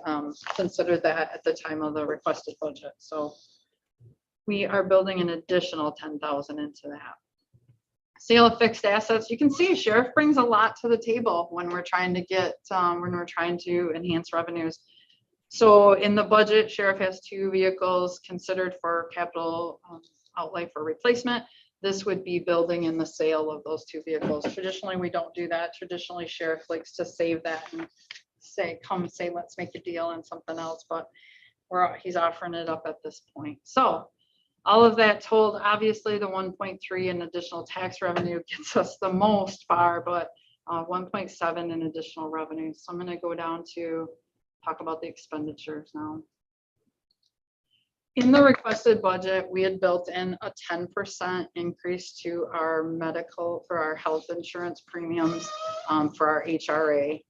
Speaker 1: considered that at the time of the requested budget. So we are building an additional 10,000 into that. Sale of fixed assets. You can see Sheriff brings a lot to the table when we're trying to enhance revenues. So in the budget, Sheriff has 2 vehicles considered for capital outlay for replacement. This would be building in the sale of those 2 vehicles. Traditionally, we don't do that. Traditionally, Sheriff likes to save that and say, let's make a deal on something else, but he's offering it up at this point. So all of that told, obviously the 1.3 in additional tax revenue gets us the most far, but 1.7 in additional revenue. So I'm going to go down to talk about the expenditures now. In the requested budget, we had built in a 10% increase to our medical, for our health insurance premiums, for our HRA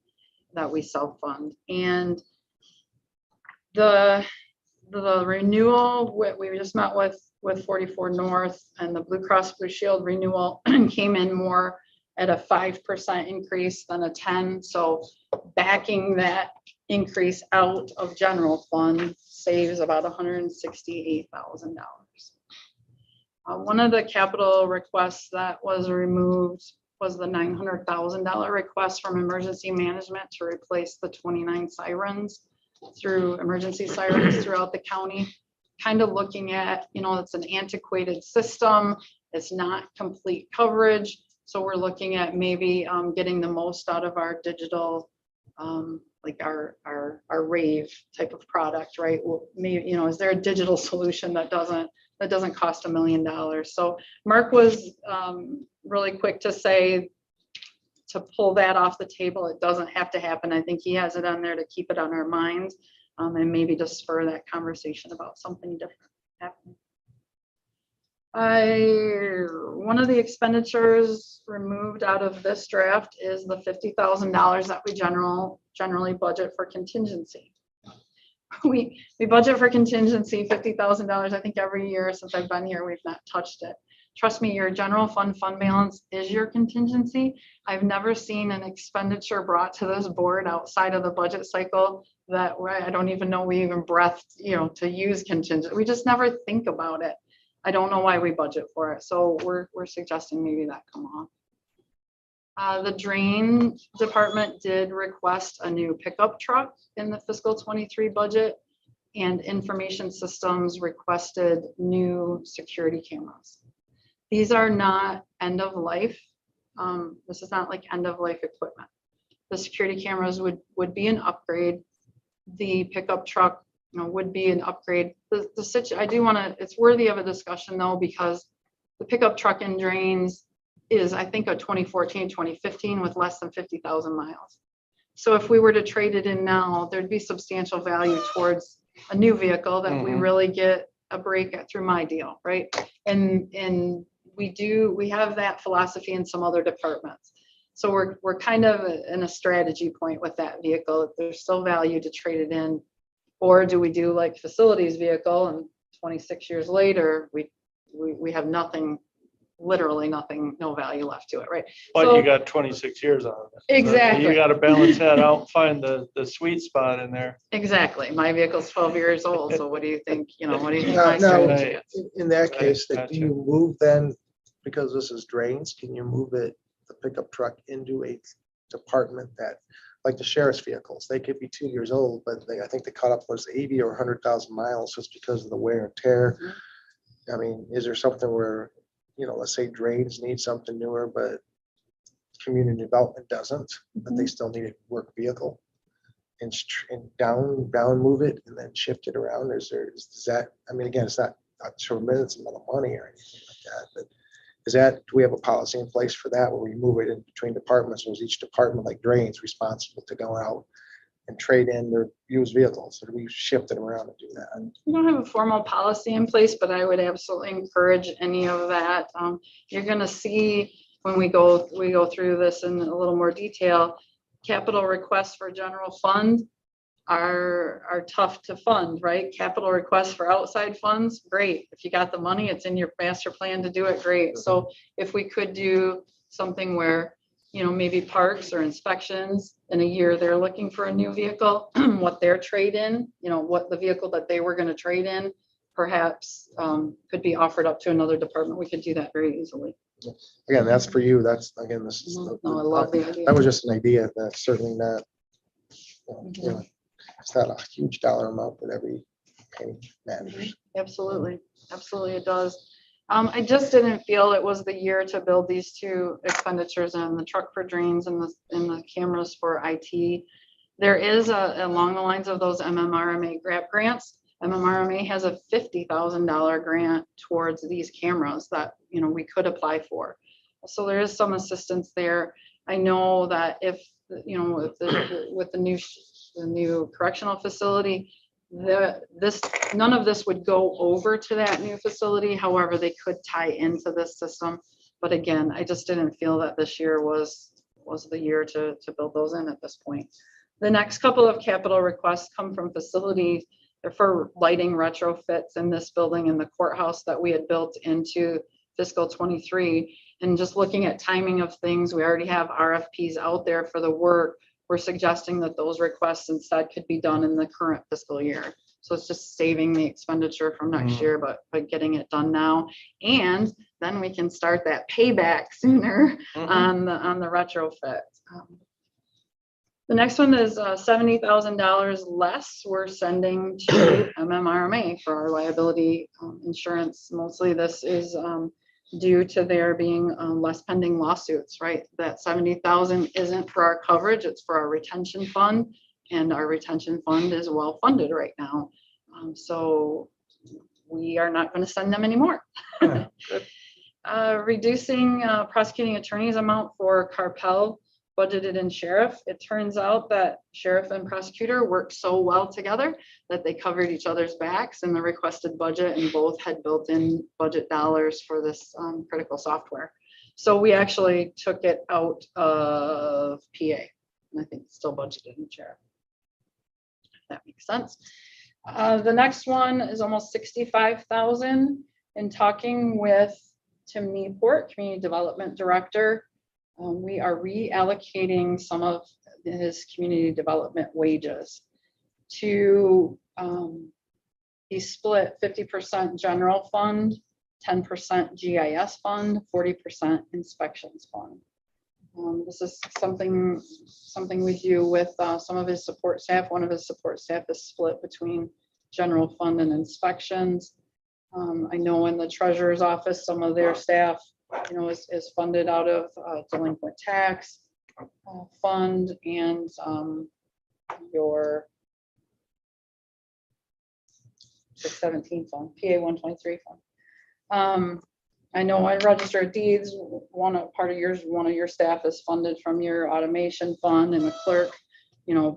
Speaker 1: that we self-fund. And the renewal, we just met with 44 North, and the Blue Cross Blue Shield renewal came in more at a 5% increase than a 10. So backing that increase out of general fund saves about $168,000. One of the capital requests that was removed was the $900,000 request from emergency management to replace the 29 sirens through emergency sirens throughout the county. Kind of looking at, it's an antiquated system. It's not complete coverage. So we're looking at maybe getting the most out of our digital, like our Rave type of product, right? Well, maybe, is there a digital solution that doesn't cost $1 million? So Mark was really quick to say to pull that off the table. It doesn't have to happen. I think he has it on there to keep it on our minds, and maybe to spur that conversation about something different happening. One of the expenditures removed out of this draft is the $50,000 that we generally budget for contingency. We budget for contingency $50,000, I think, every year since I've been here. We've not touched it. Trust me, your general fund balance is your contingency. I've never seen an expenditure brought to this board outside of the budget cycle that I don't even know we even breathed, to use contingent. We just never think about it. I don't know why we budget for it. So we're suggesting maybe that come off. The drain department did request a new pickup truck in the fiscal 23 budget, and information systems requested new security cameras. These are not end of life. This is not like end of life equipment. The security cameras would be an upgrade. The pickup truck would be an upgrade. It's worthy of a discussion though, because the pickup truck in drains is, I think, a 2014, 2015 with less than 50,000 miles. So if we were to trade it in now, there'd be substantial value towards a new vehicle that we really get a break at through my deal, right? And we have that philosophy in some other departments. So we're kind of in a strategy point with that vehicle. If there's still value to trade it in, or do we do like facilities vehicle, and 26 years later, we have nothing, literally nothing, no value left to it, right?
Speaker 6: But
Speaker 1: So,
Speaker 6: you got 26 years on it.
Speaker 1: Exactly.
Speaker 6: So you got to balance that out and find the sweet spot in there.
Speaker 1: exactly. My vehicle's 12 years old. So what do you think? What do you think
Speaker 2: Now-
Speaker 1: my
Speaker 2: now,
Speaker 1: strategy is?
Speaker 2: In that
Speaker 6: Right,
Speaker 2: case,
Speaker 6: gotcha.
Speaker 2: do you move then, because this is drains, can you move the pickup truck into a department that, like the sheriff's vehicles, they could be 2 years old, but I think the cutoff was 80 or 100,000 miles just because of the wear and tear. I mean, is there something where, let's say drains need something newer, but community development doesn't, but they still need a work vehicle? And down move it and then shift it around? Is that, I mean, again, it's not a tremendous amount of money or anything like that, but do we have a policy in place for that where we move it in between departments? Or is each department, like drains, responsible to go out and trade in their used vehicles? Or do we shift it around and do that?
Speaker 1: We don't have a formal policy in place, but I would absolutely encourage any of that. You're going to see when we go through this in a little more detail, capital requests for general fund are tough to fund, right? Capital requests for outside funds, great. If you got the money, it's in your master plan to do it, great. So if we could do something where, maybe parks or inspections in a year, they're looking for a new vehicle, what their trade in, what the vehicle that they were going to trade in, perhaps could be offered up to another department. We could do that very easily.
Speaker 2: Again, that's for you. This is.
Speaker 1: No, I love the idea.
Speaker 2: That was just an idea. That's certainly not, it's not a huge dollar amount, but every penny matters.
Speaker 1: Absolutely. Absolutely it does. I just didn't feel it was the year to build these two expenditures in, the truck for drains and the cameras for IT. There is along the lines of those MMRMA grants. MMRMA has a $50,000 grant towards these cameras that, we could apply for. So there is some assistance there. I know that if with the new correctional facility, none of this would go over to that new facility. However, they could tie into this system. But again, I just didn't feel that this year was the year to build those in at this point. The next couple of capital requests come from facilities. They're for lighting retrofits in this building in the courthouse that we had built into fiscal 23. And just looking at timing of things, we already have RFPs out there for the work. We're suggesting that those requests instead could be done in the current fiscal year. So it's just saving the expenditure from next year, but getting it done now. And then we can start that payback sooner on the retrofit. The next one is $70,000 less we're sending to MMRMA for our liability insurance. Mostly this is due to there being less pending lawsuits, right? That 70,000 isn't for our coverage, it's for our retention fund, and our retention fund is well funded right now. So we are not going to send them anymore. Reducing prosecuting attorney's amount for Carpel budgeted in sheriff. It turns out that sheriff and prosecutor worked so well together that they covered each other's backs in the requested budget, and both had built-in budget dollars for this critical software. So we actually took it out of PA, and I think it's still budgeted in sheriff. If that makes sense. The next one is almost 65,000. In talking with Tim Nieport, Community Development Director, we are reallocating some of his community development wages to be split 50% general fund, 10% GIS fund, 40% inspections fund. This is something we do with some of his support staff. One of his support staff is split between general fund and inspections. I know in the treasurer's office, some of their staff is funded out of delinquent tax fund and your 617 fund, PA 123 fund. I know I register of deeds, one of your staff is funded from your automation fund, and the clerk,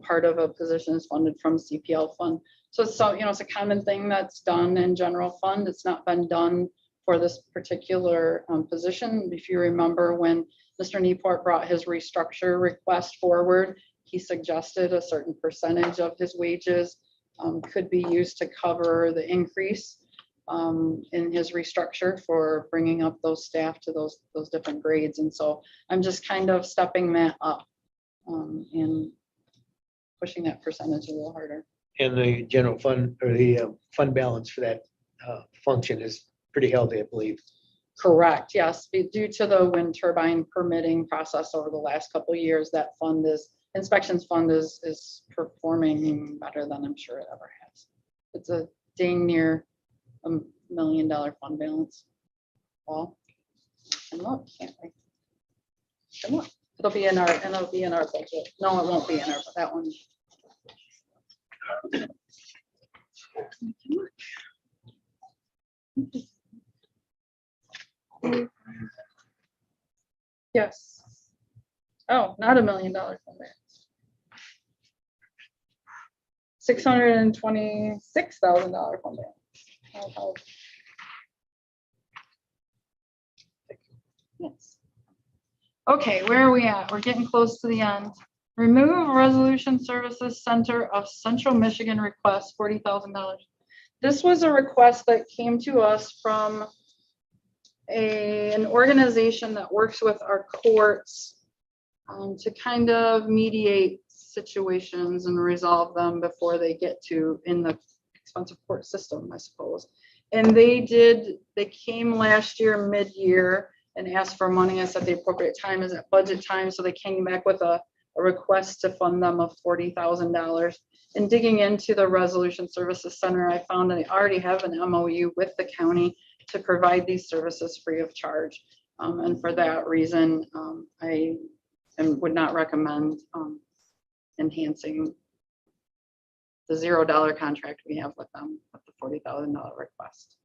Speaker 1: part of a position is funded from CPL fund. So it's a common thing that's done in general fund. It's not been done for this particular position. If you remember, when Mr. Nieport brought his restructure request forward, he suggested a certain percentage of his wages could be used to cover the increase in his restructure for bringing up those staff to those different grades. And so I'm just kind of stepping that up and pushing that percentage a little harder.
Speaker 5: And the general fund, or the fund balance for that function is pretty healthy, I believe.
Speaker 1: Correct, yes. Due to the wind turbine permitting process over the last couple of years, that inspections fund is performing better than I'm sure it ever has. It's a dang near $1 million fund balance. Well, and look, can't we? Come on. It'll be in our budget. No, it won't be in our, that one. Yes. Oh, not $1 million fund balance. $626,000 fund balance. Yes. Okay, where are we at? We're getting close to the end. Remove Resolution Services Center of Central Michigan request, $40,000. This was a request that came to us from an organization that works with our courts to kind of mediate situations and resolve them before they get to in the expensive court system, I suppose. And they came last year mid-year and asked for money. I said the appropriate time is at budget time, so they came back with a request to fund them of $40,000. And digging into the Resolution Services Center, I found that they already have an MOU with the county to provide these services free of charge. And for that reason, I would not recommend enhancing the $0 contract we have with them with the $40,000 request.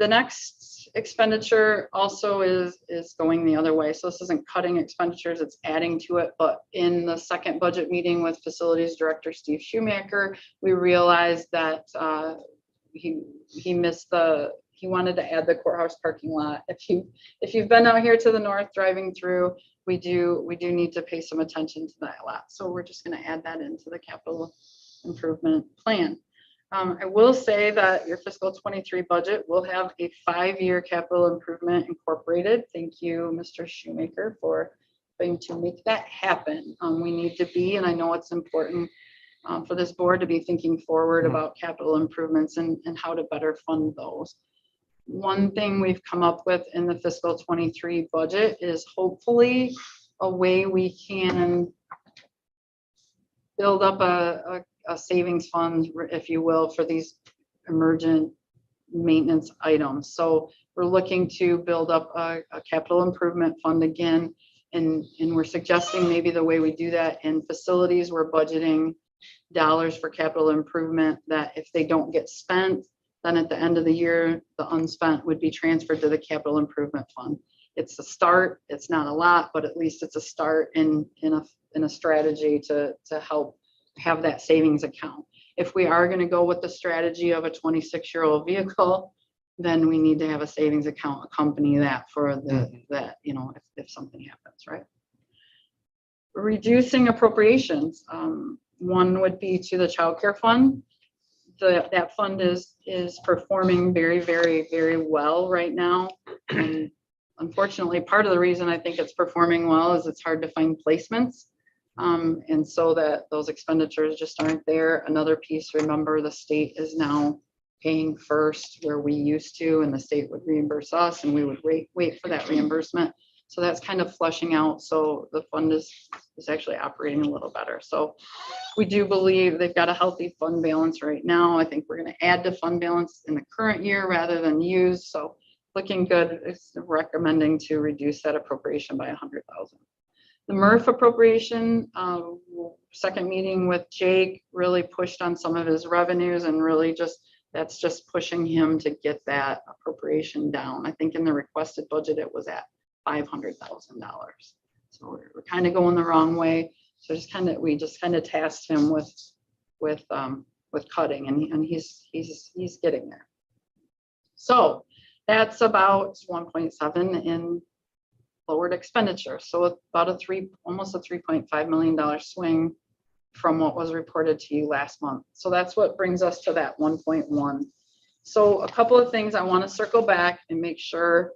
Speaker 1: The next expenditure also is going the other way. So this isn't cutting expenditures, it's adding to it. But in the second budget meeting with Facilities Director Steve Shoemaker, we realized that he wanted to add the courthouse parking lot. If you've been out here to the north driving through, we do need to pay some attention to that lot. So we're just going to add that into the capital improvement plan. I will say that your fiscal 23 budget will have a 5-year capital improvement incorporated. Thank you, Mr. Shoemaker, for trying to make that happen. We need to be, and I know it's important for this board to be thinking forward about capital improvements and how to better fund those. One thing we've come up with in the fiscal 23 budget is hopefully a way we can build up a savings fund, if you will, for these emergent maintenance items. So we're looking to build up a capital improvement fund again. And we're suggesting maybe the way we do that in facilities, we're budgeting dollars for capital improvement that if they don't get spent, then at the end of the year, the unspent would be transferred to the capital improvement fund. It's a start. It's not a lot, but at least it's a start in a strategy to help have that savings account. If we are going to go with the strategy of a 26-year-old vehicle, then we need to have a savings account accompany that for that, you know, if something happens, right? Reducing appropriations. One would be to the child care fund. That fund is performing very, very, very well right now. And unfortunately, part of the reason I think it's performing well is it's hard to find placements. And so that those expenditures just aren't there. Another piece, remember, the state is now paying first where we used to, and the state would reimburse us and we would wait for that reimbursement. So that's kind of flushing out. So the fund is actually operating a little better. So we do believe they've got a healthy fund balance right now. I think we're going to add to fund balance in the current year rather than use. So looking good. It's recommending to reduce that appropriation by $100,000. The MRF appropriation, second meeting with Jake, really pushed on some of his revenues and really that's just pushing him to get that appropriation down. I think in the requested budget, it was at $500,000. So we're kind of going the wrong way. So we just kind of tasked him with cutting, and he's getting there. So that's about 1.7 in lowered expenditure. So about almost a $3.5 million swing from what was reported to you last month. So that's what brings us to that 1.1. So a couple of things I want to circle back and make sure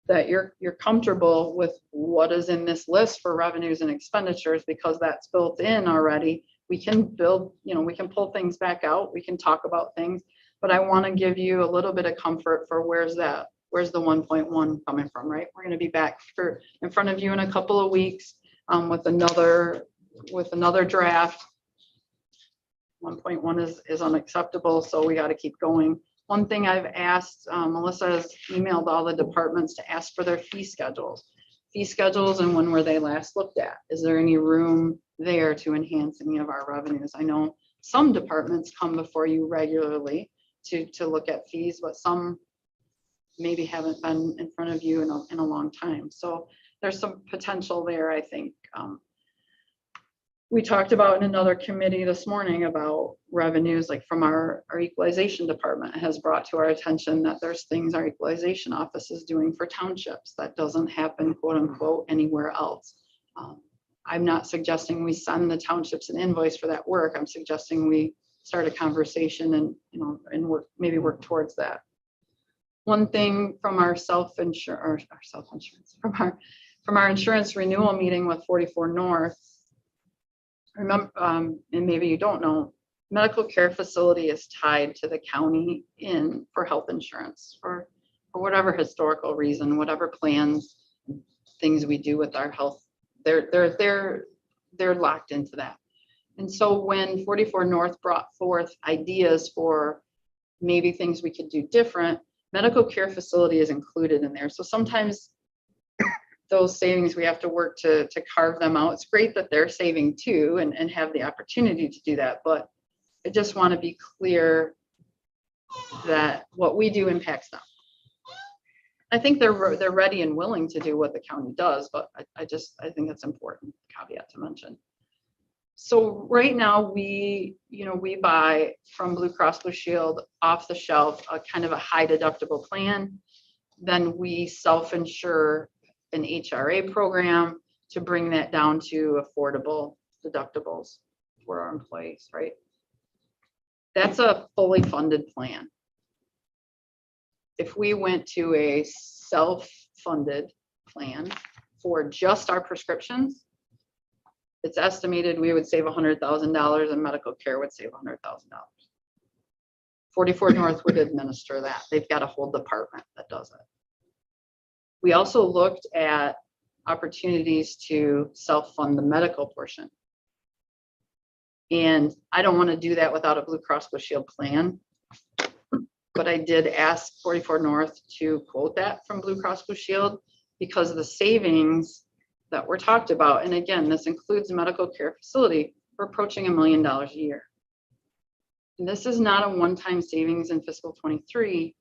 Speaker 1: that you're comfortable with what is in this list for revenues and expenditures, because that's built in already. We can build, we can pull things back out. We can talk about things, but I want to give you a little bit of comfort for where's the 1.1 coming from, right? We're going to be back in front of you in a couple of weeks with another draft. 1.1 is unacceptable, so we got to keep going. One thing I've asked, Melissa has emailed all the departments to ask for their fee schedules and when were they last looked at? Is there any room there to enhance any of our revenues? I know some departments come before you regularly to look at fees, but some maybe haven't been in front of you in a long time. So there's some potential there, I think. We talked about in another committee this morning about revenues, like from our equalization department has brought to our attention that there's things our equalization office is doing for townships that doesn't happen, quote unquote, anywhere else. I'm not suggesting we send the townships an invoice for that work. I'm suggesting we start a conversation and work towards that. One thing from our self-insurance, from our insurance renewal meeting with 44 North, remember, and maybe you don't know, medical care facility is tied to the county for health insurance for whatever historical reason, whatever plans, things we do with our health, they're locked into that. And so when 44 North brought forth ideas for maybe things we could do different, medical care facility is included in there. So sometimes those savings, we have to work to carve them out. It's great that they're saving too and have the opportunity to do that, but I just want to be clear that what we do impacts them. I think they're ready and willing to do what the county does, but I think that's important caveat to mention. So right now we buy from Blue Cross Blue Shield off the shelf, a kind of a high deductible plan. Then we self-insure an HRA program to bring that down to affordable deductibles for our employees, right? That's a fully funded plan. If we went to a self-funded plan for just our prescriptions, it's estimated we would save $100,000 and medical care would save $100,000. 44 North would administer that. They've got a whole department that does it. We also looked at opportunities to self-fund the medical portion. And I don't want to do that without a Blue Cross Blue Shield plan. But I did ask 44 North to quote that from Blue Cross Blue Shield because of the savings that were talked about. And again, this includes a medical care facility. We're approaching $1 million a year. And this is not a one-time savings in fiscal 23.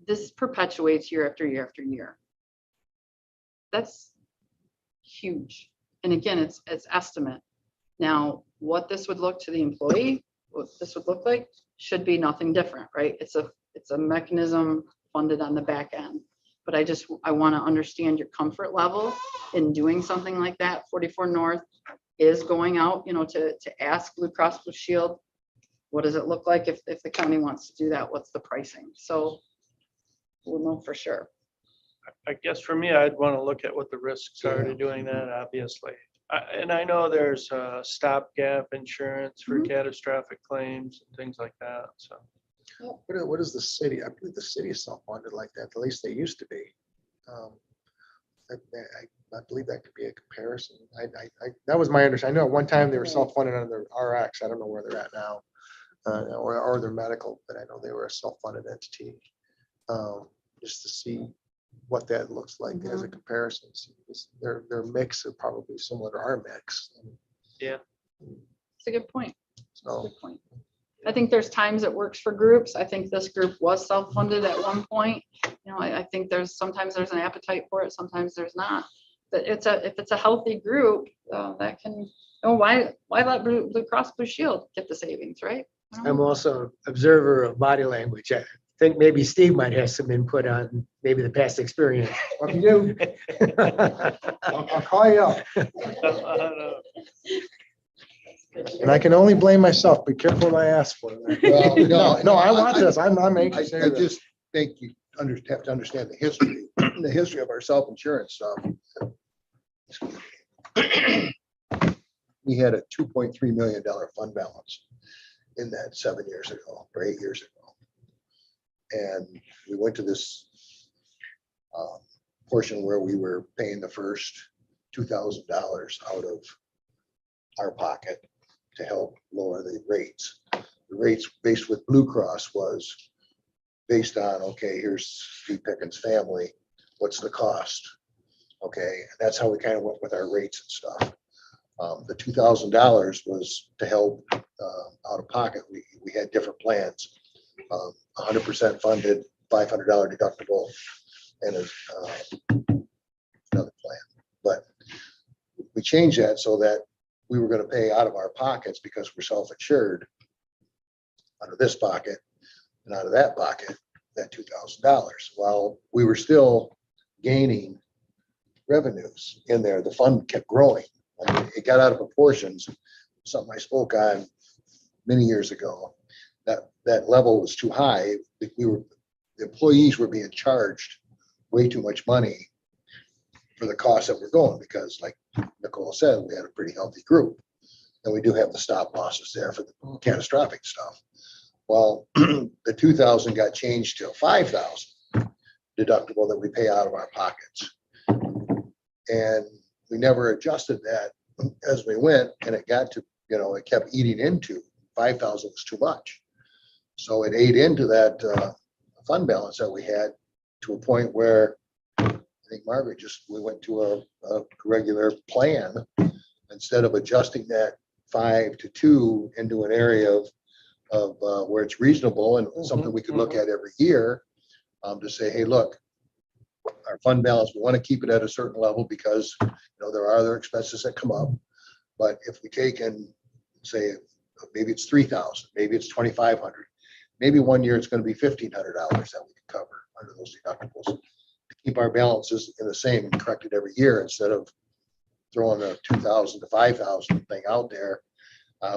Speaker 1: This perpetuates year after year after year. That's huge. And again, it's estimate. Now, what this would look to the employee, what this would look like, should be nothing different, right? It's a mechanism funded on the back end. But I want to understand your comfort level in doing something like that. 44 North is going out, to ask Blue Cross Blue Shield, what does it look like if the county wants to do that? What's the pricing? So we'll know for sure.
Speaker 6: I guess for me, I'd want to look at what the risks are to doing that, obviously. And I know there's a stopgap insurance for catastrophic claims and things like that, so.
Speaker 2: What is the city? I believe the city is self-funded like that. At least they used to be. I believe that could be a comparison. That was my understanding. I know at one time they were self-funded under RX. I don't know where they're at now, or their medical, but I know they were a self-funded entity. Just to see what that looks like as a comparison. Their mix are probably similar to our mix.
Speaker 6: Yeah,
Speaker 1: It's a good point.
Speaker 2: So
Speaker 1: Good point. I think there's times it works for groups. I think this group was self-funded at one point. I think sometimes there's an appetite for it, sometimes there's not. But if it's a healthy group, that can, why let Blue Cross Blue Shield get the savings, right?
Speaker 5: I'm also an observer of body language. I think maybe Steve might have some input on maybe the past experience.
Speaker 2: if you do, I'll call you up. And I can only blame myself. Be careful what I ask for.
Speaker 7: Well,
Speaker 2: No, I want this. I'm anxious to
Speaker 7: I
Speaker 2: hear this.
Speaker 7: just think you have to understand the history of our self-insurance stuff. We had a $2.3 million fund balance in that 7 years ago or 8 years ago. And we went to this portion where we were paying the first $2,000 out of our pocket to help lower the rates. The rates based with Blue Cross was based on, okay, here's Steve Pickens' family, what's the cost? Okay, and that's how we kind of went with our rates and stuff. The $2,000 was to help out of pocket. We had different plans, 100% funded, $500 deductible, and another plan. But we changed that so that we were going to pay out of our pockets because we're self-insured out of this pocket and out of that pocket, that $2,000. While we were still gaining revenues in there, the fund kept growing. I mean, it got out of proportions, something I spoke on many years ago. That level was too high. The employees were being charged way too much money for the costs that were going, because like Nicole said, we had a pretty healthy group. And we do have the stop losses there for the catastrophic stuff. Well, the 2,000 got changed to 5,000 deductible that we pay out of our pockets. And we never adjusted that as we went, and it got to, it kept eating into 5,000 was too much. So it ate into that fund balance that we had to a point where think Margaret we went to a regular plan instead of adjusting that 5 to 2 into an area of where it's reasonable and something we could look at every year, to say, hey, look, our fund balance, we want to keep it at a certain level because, there are other expenses that come up. But if we take and say, maybe it's 3,000, maybe it's 2,500, maybe one year it's going to be $1,500 that we can cover under those deductibles. To keep our balances in the same and correct it every year instead of throwing a 2,000 to 5,000 thing out there,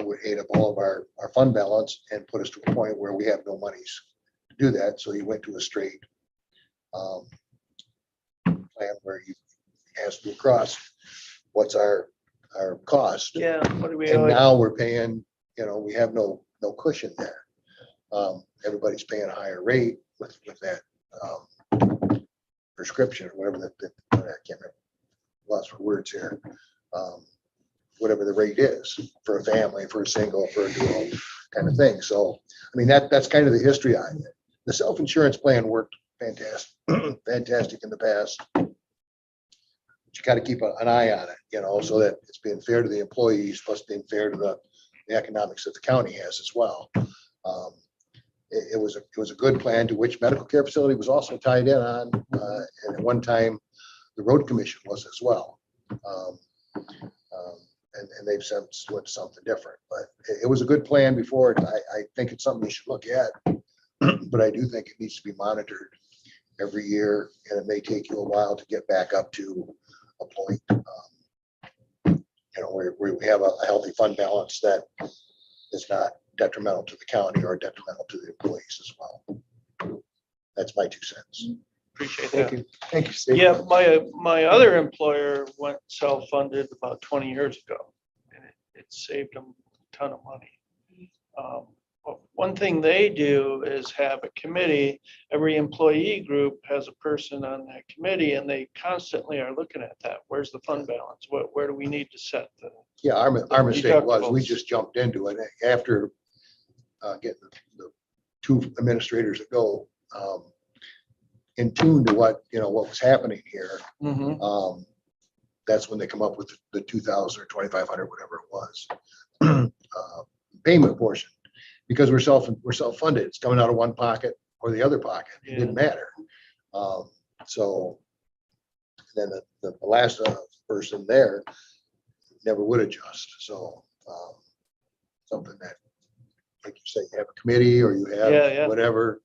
Speaker 7: would ate up all of our fund balance and put us to a point where we have no monies to do that. So you went to a straight plan where you ask to across what's our cost.
Speaker 6: Yeah, what do we
Speaker 7: And
Speaker 6: always,
Speaker 7: now we're paying, we have no cushion there. Everybody's paying a higher rate with that prescription, or whatever that, I can't remember, lots of words here. Whatever the rate is for a family, for a single, for a dual kind of thing. So, I mean, that's kind of the history on it. The self-insurance plan worked fantastic, fantastic in the past. But you got to keep an eye on it, so that it's being fair to the employees, plus being fair to the economics that the county has as well. It was a good plan to which medical care facility was also tied in on, and at one time the road commission was as well. And they've since went to something different, but it was a good plan before. I think it's something we should look at, but I do think it needs to be monitored every year, and it may take you a while to get back up to a point, where we have a healthy fund balance that is not detrimental to the county or detrimental to the employees as well. That's my 2 cents.
Speaker 6: appreciate
Speaker 5: Thank
Speaker 6: that.
Speaker 5: you.
Speaker 2: Thank you, Steve.
Speaker 6: Yeah, my other employer went self-funded about 20 years ago, and it saved them a ton of money. But one thing they do is have a committee. Every employee group has a person on that committee, and they constantly are looking at that. Where's the fund balance? Where do we need to set the?
Speaker 7: Yeah, our mistake was we
Speaker 6: Deductibles.
Speaker 7: just jumped into it after getting the 2 administrators that go in tune to what was happening here. That's when they come up with the 2,000 or 2,500, whatever it was, payment portion, because we're self-funded. It's coming out of one pocket or the other pocket. It didn't matter. So then the last person there never would adjust. So something that, like you say, you have a committee or you have whatever,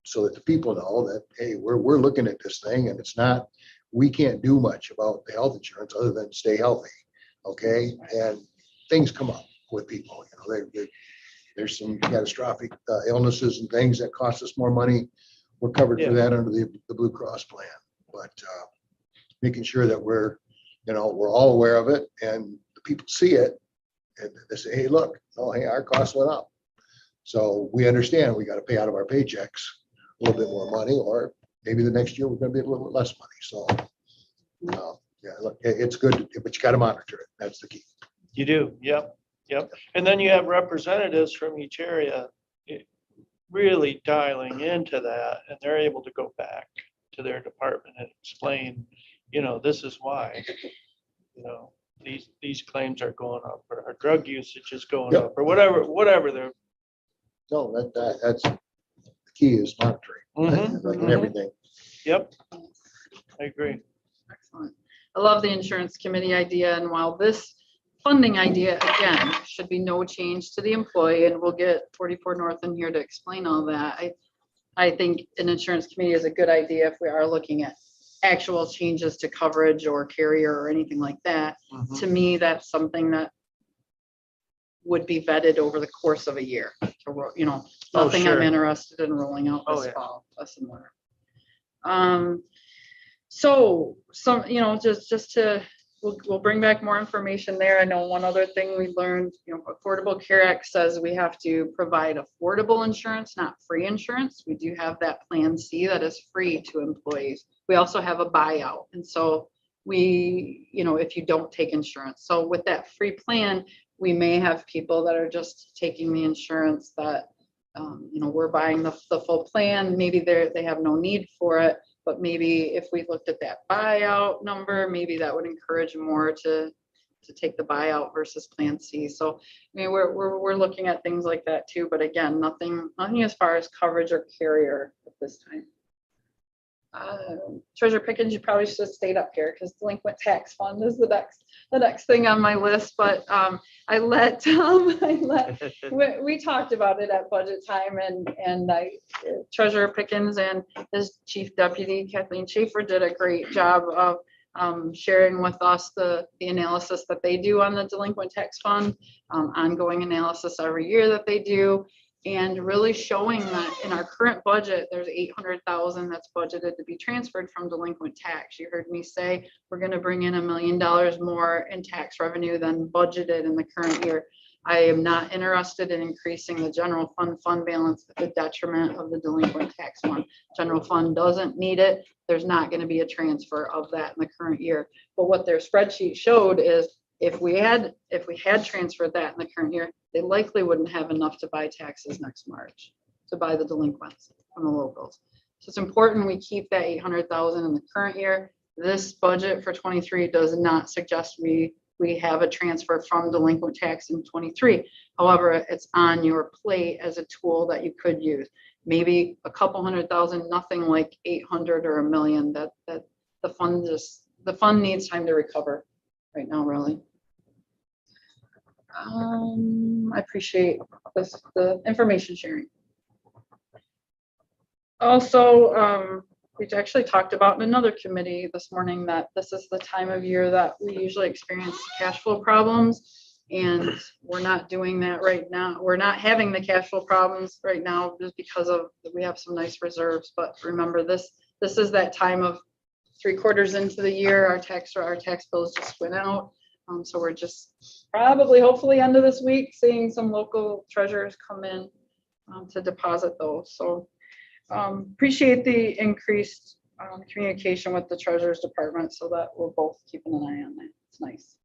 Speaker 7: so that the people know that, hey, we're looking at this thing, and it's not, we can't do much about the health insurance other than stay healthy. Okay. And things come up with people, there's some catastrophic illnesses and things that cost us more money. We're covered for that under the Blue Cross plan, but making sure that we're all aware of it and the people see it and they say, hey, look, hey, our costs went up. So we understand we got to pay out of our paychecks a little bit more money, or maybe the next year we're going to be a little bit less money. So look, it's good, but you got to monitor it. That's the key.
Speaker 6: You do, yep. And then you have representatives from each area really dialing into that, and they're able to go back to their department and explain, this is why, these claims are going up, or our drug usage is going up, or whatever they're.
Speaker 7: No, that's the key is monitoring, like in everything.
Speaker 6: Yep, I agree.
Speaker 1: Excellent. I love the insurance committee idea, and while this funding idea, again, should be no change to the employee, and we'll get 44 North in here to explain all that. I think an insurance committee is a good idea if we are looking at actual changes to coverage or carrier or anything like that. To me, that's something that would be vetted over the course of a year. Nothing
Speaker 6: sure.
Speaker 1: I'm interested in rolling out this fall, less and more. So just to, we'll bring back more information there. I know one other thing we learned, Affordable Care Act says we have to provide affordable insurance, not free insurance. We do have that Plan C that is free to employees. We also have a buyout. And so if you don't take insurance. So with that free plan, we may have people that are just taking the insurance that, we're buying the full plan. Maybe they have no need for it, But maybe if we looked at that buyout number, maybe that would encourage more to take the buyout versus Plan C. So, I mean, we're looking at things like that too, but again, nothing as far as coverage or carrier at this time. Treasurer Pickens, you probably should have stayed up here because delinquent tax fund is the next thing on my list. But we talked about it at budget time, and Treasurer Pickens and his chief deputy Kathleen Schaefer did a great job of sharing with us the analysis that they do on the delinquent tax fund, ongoing analysis every year that they do. And really showing that in our current budget, there's 800,000 that's budgeted to be transferred from delinquent tax. You heard me say we're going to bring in $1 million more in tax revenue than budgeted in the current year. I am not interested in increasing the general fund balance at the detriment of the delinquent tax one. General fund doesn't need it. There's not going to be a transfer of that in the current year. But what their spreadsheet showed is if we had transferred that in the current year, they likely wouldn't have enough to buy taxes next March, to buy the delinquents from the locals. So it's important we keep that 800,000 in the current year. This budget for 23 does not suggest we have a transfer from delinquent tax in 23. However, it's on your plate as a tool that you could use. Maybe a couple 100,000, nothing like 800 or $1 million. That the fund needs time to recover right now, really. I appreciate the information sharing. Also, we actually talked about in another committee this morning that this is the time of year that we usually experience cash flow problems, and we're not doing that right now. We're not having the cash flow problems right now just because of we have some nice reserves. But remember, this is that time of 3 quarters into the year, our tax bills just went out. So we're just probably, hopefully, end of this week, seeing some local treasurers come in to deposit those. So appreciate the increased communication with the treasurer's department, so that we're both keeping an eye on that. It's nice.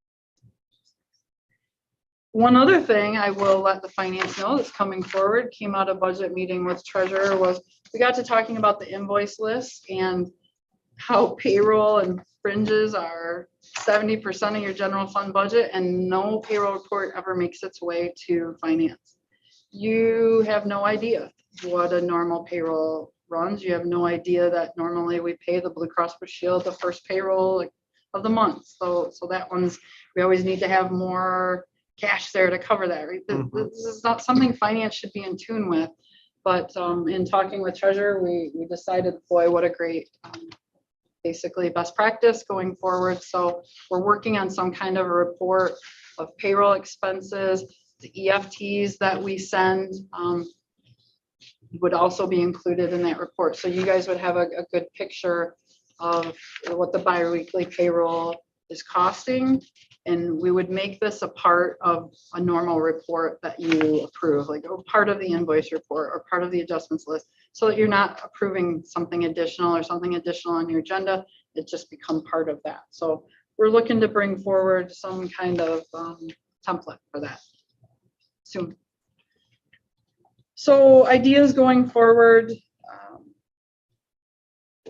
Speaker 1: One other thing I will let the finance know that's coming forward, came out of budget meeting with treasurer, was we got to talking about the invoice list and how payroll and fringes are 70% of your general fund budget, and no payroll report ever makes its way to finance. You have no idea what a normal payroll runs. You have no idea that normally we pay the Blue Cross Blue Shield the first payroll of the month. So that one's, we always need to have more cash there to cover that, right? This is not something finance should be in tune with. But in talking with treasurer, we decided, boy, what a great basically best practice going forward. So we're working on some kind of a report of payroll expenses. The EFTs that we send would also be included in that report. So you guys would have a good picture of what the biweekly payroll is costing. And we would make this a part of a normal report that you approve, like part of the invoice report or part of the adjustments list, so that you're not approving something additional or something additional on your agenda. It just become part of that. So we're looking to bring forward some kind of template for that soon. So ideas going forward,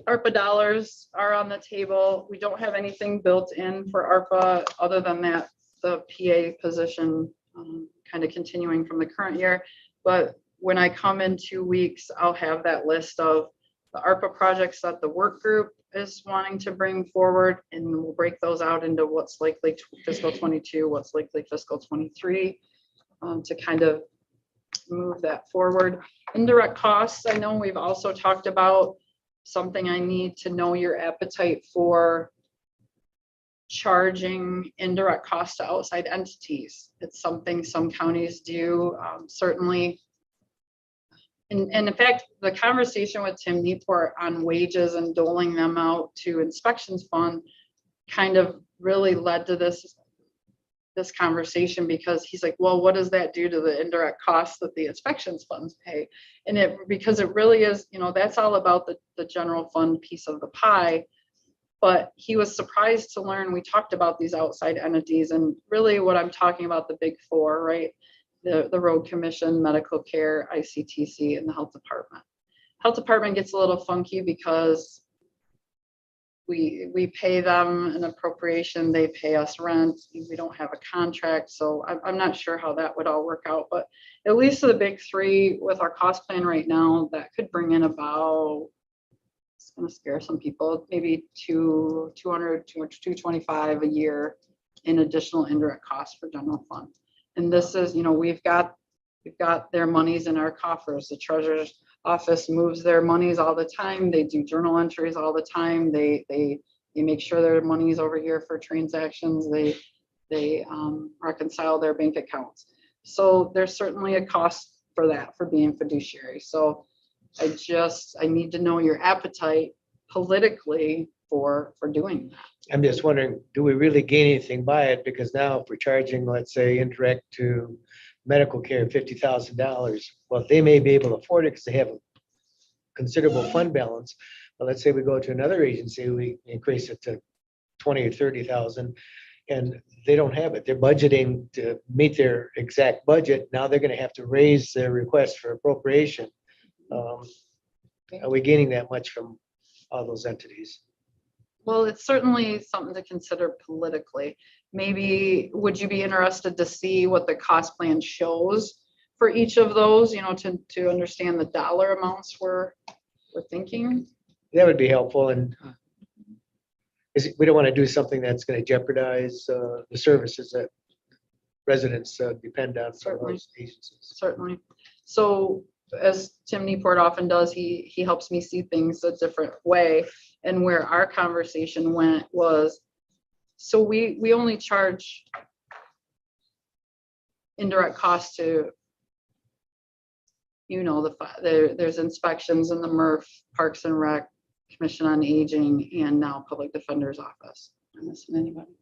Speaker 1: ARPA dollars are on the table. We don't have anything built in for ARPA other than that, the PA position kind of continuing from the current year. But when I come in 2 weeks, I'll have that list of the ARPA projects that the work group is wanting to bring forward, and we'll break those out into what's likely fiscal 22, what's likely fiscal 23, to kind of move that forward. Indirect costs, I know we've also talked about something. I need to know your appetite for charging indirect costs to outside entities. It's something some counties do, certainly. And in fact, the conversation with Tim Nieport on wages and doling them out to inspections fund kind of really led to this conversation, because he's like, well, what does that do to the indirect costs that the inspections funds pay? And because it really is, that's all about the general fund piece of the pie. But he was surprised to learn we talked about these outside entities, and really what I'm talking about, the big four, right? The road commission, medical care, ICTC, and the health department. Health department gets a little funky because we pay them an appropriation, they pay us rent, we don't have a contract, so I'm not sure how that would all work out, but at least the big three with our cost plan right now, that could bring in about, it's gonna scare some people, maybe 225 a year in additional indirect costs for general fund. And this is, we've got their monies in our coffers. The treasurer's office moves their monies all the time. They do journal entries all the time. They make sure their money's over here for transactions. They reconcile their bank accounts. So there's certainly a cost for that, for being fiduciary. So I need to know your appetite politically for doing that.
Speaker 5: I'm just wondering, do we really gain anything by it? Because now if we're charging, let's say, indirect to medical care, $50,000, well, they may be able to afford it because they have a considerable fund balance. But let's say we go to another agency, we increase it to 20 or 30,000, and they don't have it. They're budgeting to meet their exact budget. Now they're going to have to raise their request for appropriation. Are we gaining that much from all those entities?
Speaker 1: Well, it's certainly something to consider politically. Maybe, would you be interested to see what the cost plan shows for each of those, to understand the dollar amounts we're thinking?
Speaker 5: That would be helpful, and we don't want to do something that's going to jeopardize the services that residents depend on from those agencies.
Speaker 1: Certainly. So as Tim Newport often does, he helps me see things a different way. And where our conversation went was, so we only charge indirect costs to, there's inspections in the MRF, Parks and Rec, Commission on Aging, and now Public Defender's Office. Am I missing anybody?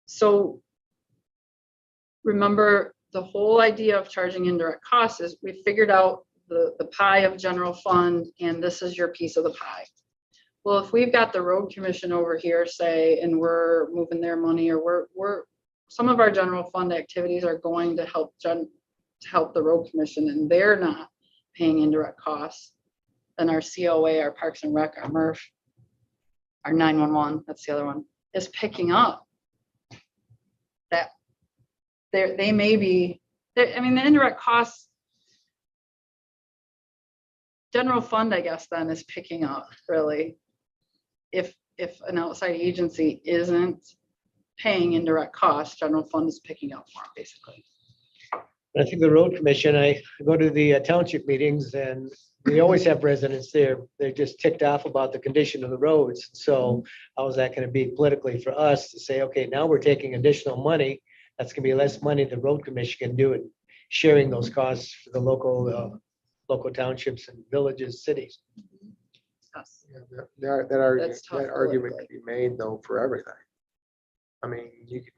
Speaker 1: So remember, the whole idea of charging indirect costs is we figured out the pie of general fund, and this is your piece of the pie. Well, if we've got the road commission over here, say, and we're moving their money, or we're some of our general fund activities are going to help the road commission, and they're not paying indirect costs, then our COA, our Parks and Rec, our MRF, our 911, that's the other one, is picking up. That they may be, the indirect costs, general fund, I guess, then is picking up, really. If an outside agency isn't paying indirect costs, general fund is picking up more, basically.
Speaker 5: I think the road commission, I go to the township meetings, and we always have residents there. They're just ticked off about the condition of the roads. So how is that going to be politically for us to say, okay, now we're taking additional money. That's going to be less money the road commission can do, and sharing those costs for the local townships and villages, cities.
Speaker 1: Yes.
Speaker 2: Yeah, that
Speaker 1: That's tough
Speaker 2: argument
Speaker 1: politically.
Speaker 2: could be made though for everything. I mean, you could,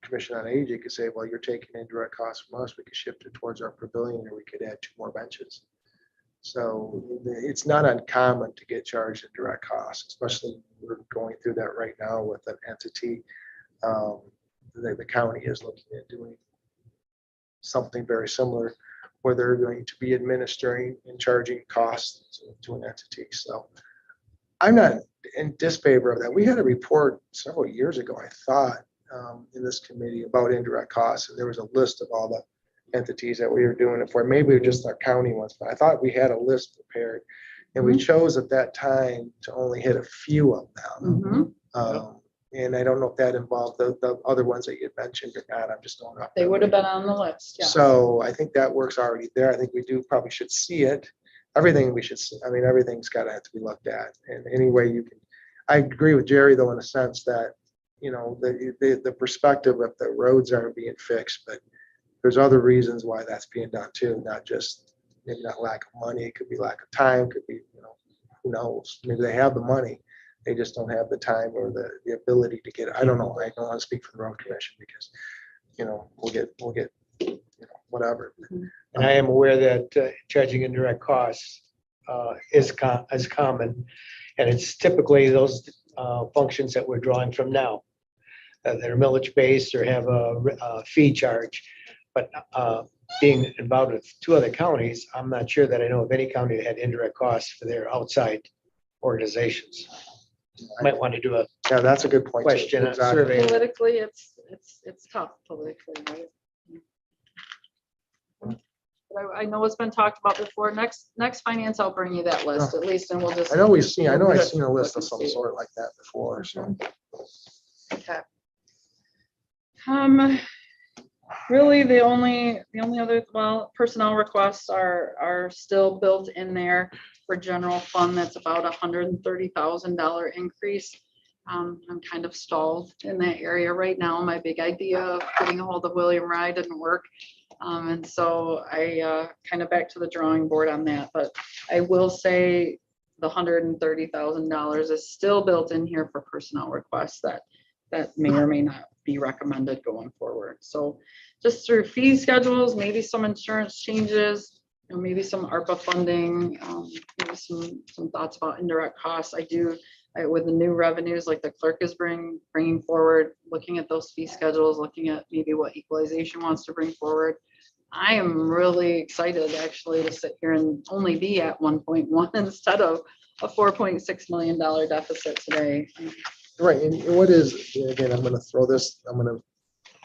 Speaker 2: Commission on Aging could say, well, you're taking indirect costs from us, we could shift it towards our pavilion, or we could add 2 more benches. So it's not uncommon to get charged indirect costs, especially we're going through that right now with an entity. The county is looking at doing something very similar, where they're going to be administering and charging costs to an entity. So I'm not in disfavor of that. We had a report several years ago, I thought, in this committee about indirect costs, and there was a list of all the entities that we were doing it for. Maybe it was just our county ones, but I thought we had a list prepared, and we chose at that time to only hit a few of them.
Speaker 1: Mhm.
Speaker 2: And I don't know if that involved the other ones that you had mentioned or not. I'm just going off.
Speaker 1: They would have been on the list, yeah.
Speaker 2: So I think that work's already there. I think we probably should see it. Everything we should see. I mean, everything's got to have to be looked at. And any way you can, I agree with Jerry though, in a sense that, the perspective of the roads aren't being fixed, but there's other reasons why that's being done too. Not just, maybe not lack of money. It could be lack of time, could be, who knows? Maybe they have the money. They just don't have the time or the ability to get it. I don't know. I don't want to speak for the road commission because, we'll get, whatever.
Speaker 5: And I am aware that charging indirect costs is common, and it's typically those functions that we're drawing from now that are millage based or have a fee charge. But being involved with 2 other counties, I'm not sure that I know of any county that had indirect costs for their outside organizations. Might want to do a
Speaker 2: Yeah, that's a good point. too.
Speaker 5: question, a
Speaker 2: Exactly.
Speaker 5: survey.
Speaker 1: Politically, it's tough politically, right? But I know it's been talked about before. Next finance, I'll bring you that list at least, and we'll just.
Speaker 2: I know I've seen a list of
Speaker 1: Look and
Speaker 2: some
Speaker 1: see.
Speaker 2: sort like that before, so.
Speaker 1: Okay. Really, the only other, well, personnel requests are still built in there for general fund. That's about $130,000 increase. I'm kind of stalled in that area right now. My big idea of getting a hold of William Rye didn't work. And so I kind of back to the drawing board on that, but I will say the $130,000 is still built in here for personnel requests that may or may not be recommended going forward. So just through fee schedules, maybe some insurance changes, and maybe some ARPA funding, maybe some thoughts about indirect costs. With the new revenues, like the clerk is bringing forward, looking at those fee schedules, looking at maybe what equalization wants to bring forward. I am really excited actually to sit here and only be at 1.1 instead of a $4.6 million deficit today.
Speaker 2: Right, and what is, again, I'm gonna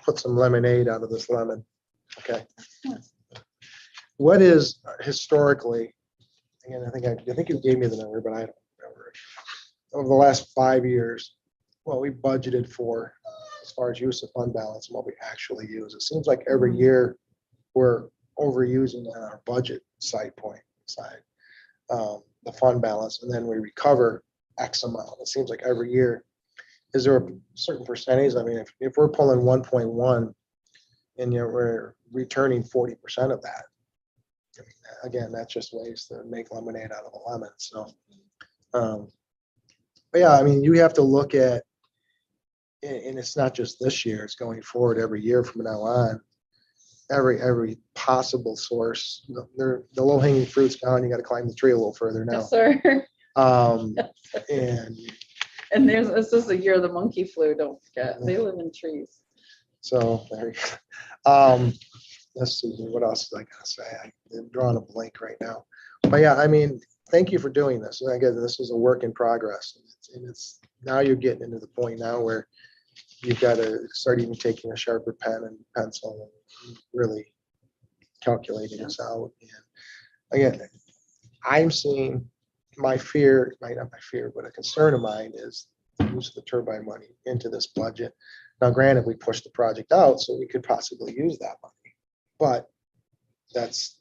Speaker 2: put some lemonade out of this lemon, okay? What is historically, again, I think you gave me the number, but I don't remember it. Over the last 5 years, what we budgeted for as far as use of fund balance and what we actually use. It seems like every year we're overusing on our budget side, the fund balance, and then we recover X amount. It seems like every year. Is there a certain percentage? I mean, if we're pulling 1.1 and yet we're returning 40% of that, I mean, again, that's just ways to make lemonade out of a lemon. So, but yeah, I mean, you have to look at, and it's not just this year, it's going forward every year from now on. Every possible source, the low hanging fruit's gone. You got to climb the tree a little further now.
Speaker 1: Yes, sir.
Speaker 2: And
Speaker 1: This is the year of the monkey flu, don't forget. They live in trees.
Speaker 2: so there you go. Let's see, what else is I gotta say? I'm drawing a blank right now. But yeah, I mean, thank you for doing this. And again, this is a work in progress. And it's now you're getting into the point now where you've got to start even taking a sharper pen and pencil and really calculating this out. And again, I'm seeing my fear, not my fear, but a concern of mine is the use of the turbine money into this budget. Now, granted, we pushed the project out, so we could possibly use that money, but that's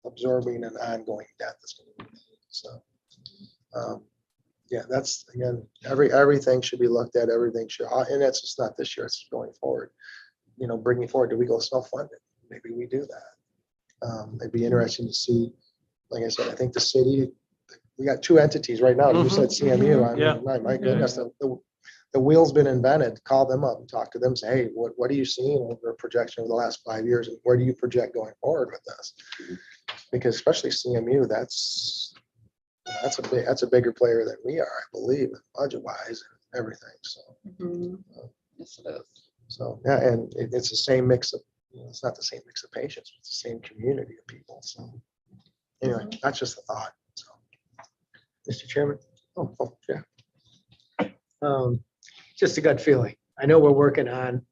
Speaker 2: absorbing an ongoing debt that's going to be made. So, yeah, that's, again, everything should be looked at, everything should, and that's just not this year, it's going forward. You know, bringing forward, do we go self-funded? Maybe we do that. It'd be interesting to see, like I said, I think the city, we got two entities right now. You said CMU. I
Speaker 6: Yeah.
Speaker 2: mean, my goodness, the wheel's been invented. Call them up and talk to them. Say, hey, what are you seeing over a projection over the last 5 years? And where do you project going forward with this? Because especially CMU, that's a bigger player than we are, I believe, budget wise and everything. So,
Speaker 1: Mhm. Yes, it is.
Speaker 2: so yeah, and it's the same mix of, it's not the same mix of patients, it's the same community of people. So anyway, that's just a thought. So,
Speaker 5: Mr. Chairman,
Speaker 2: yeah.
Speaker 5: just a gut feeling. I know we're working on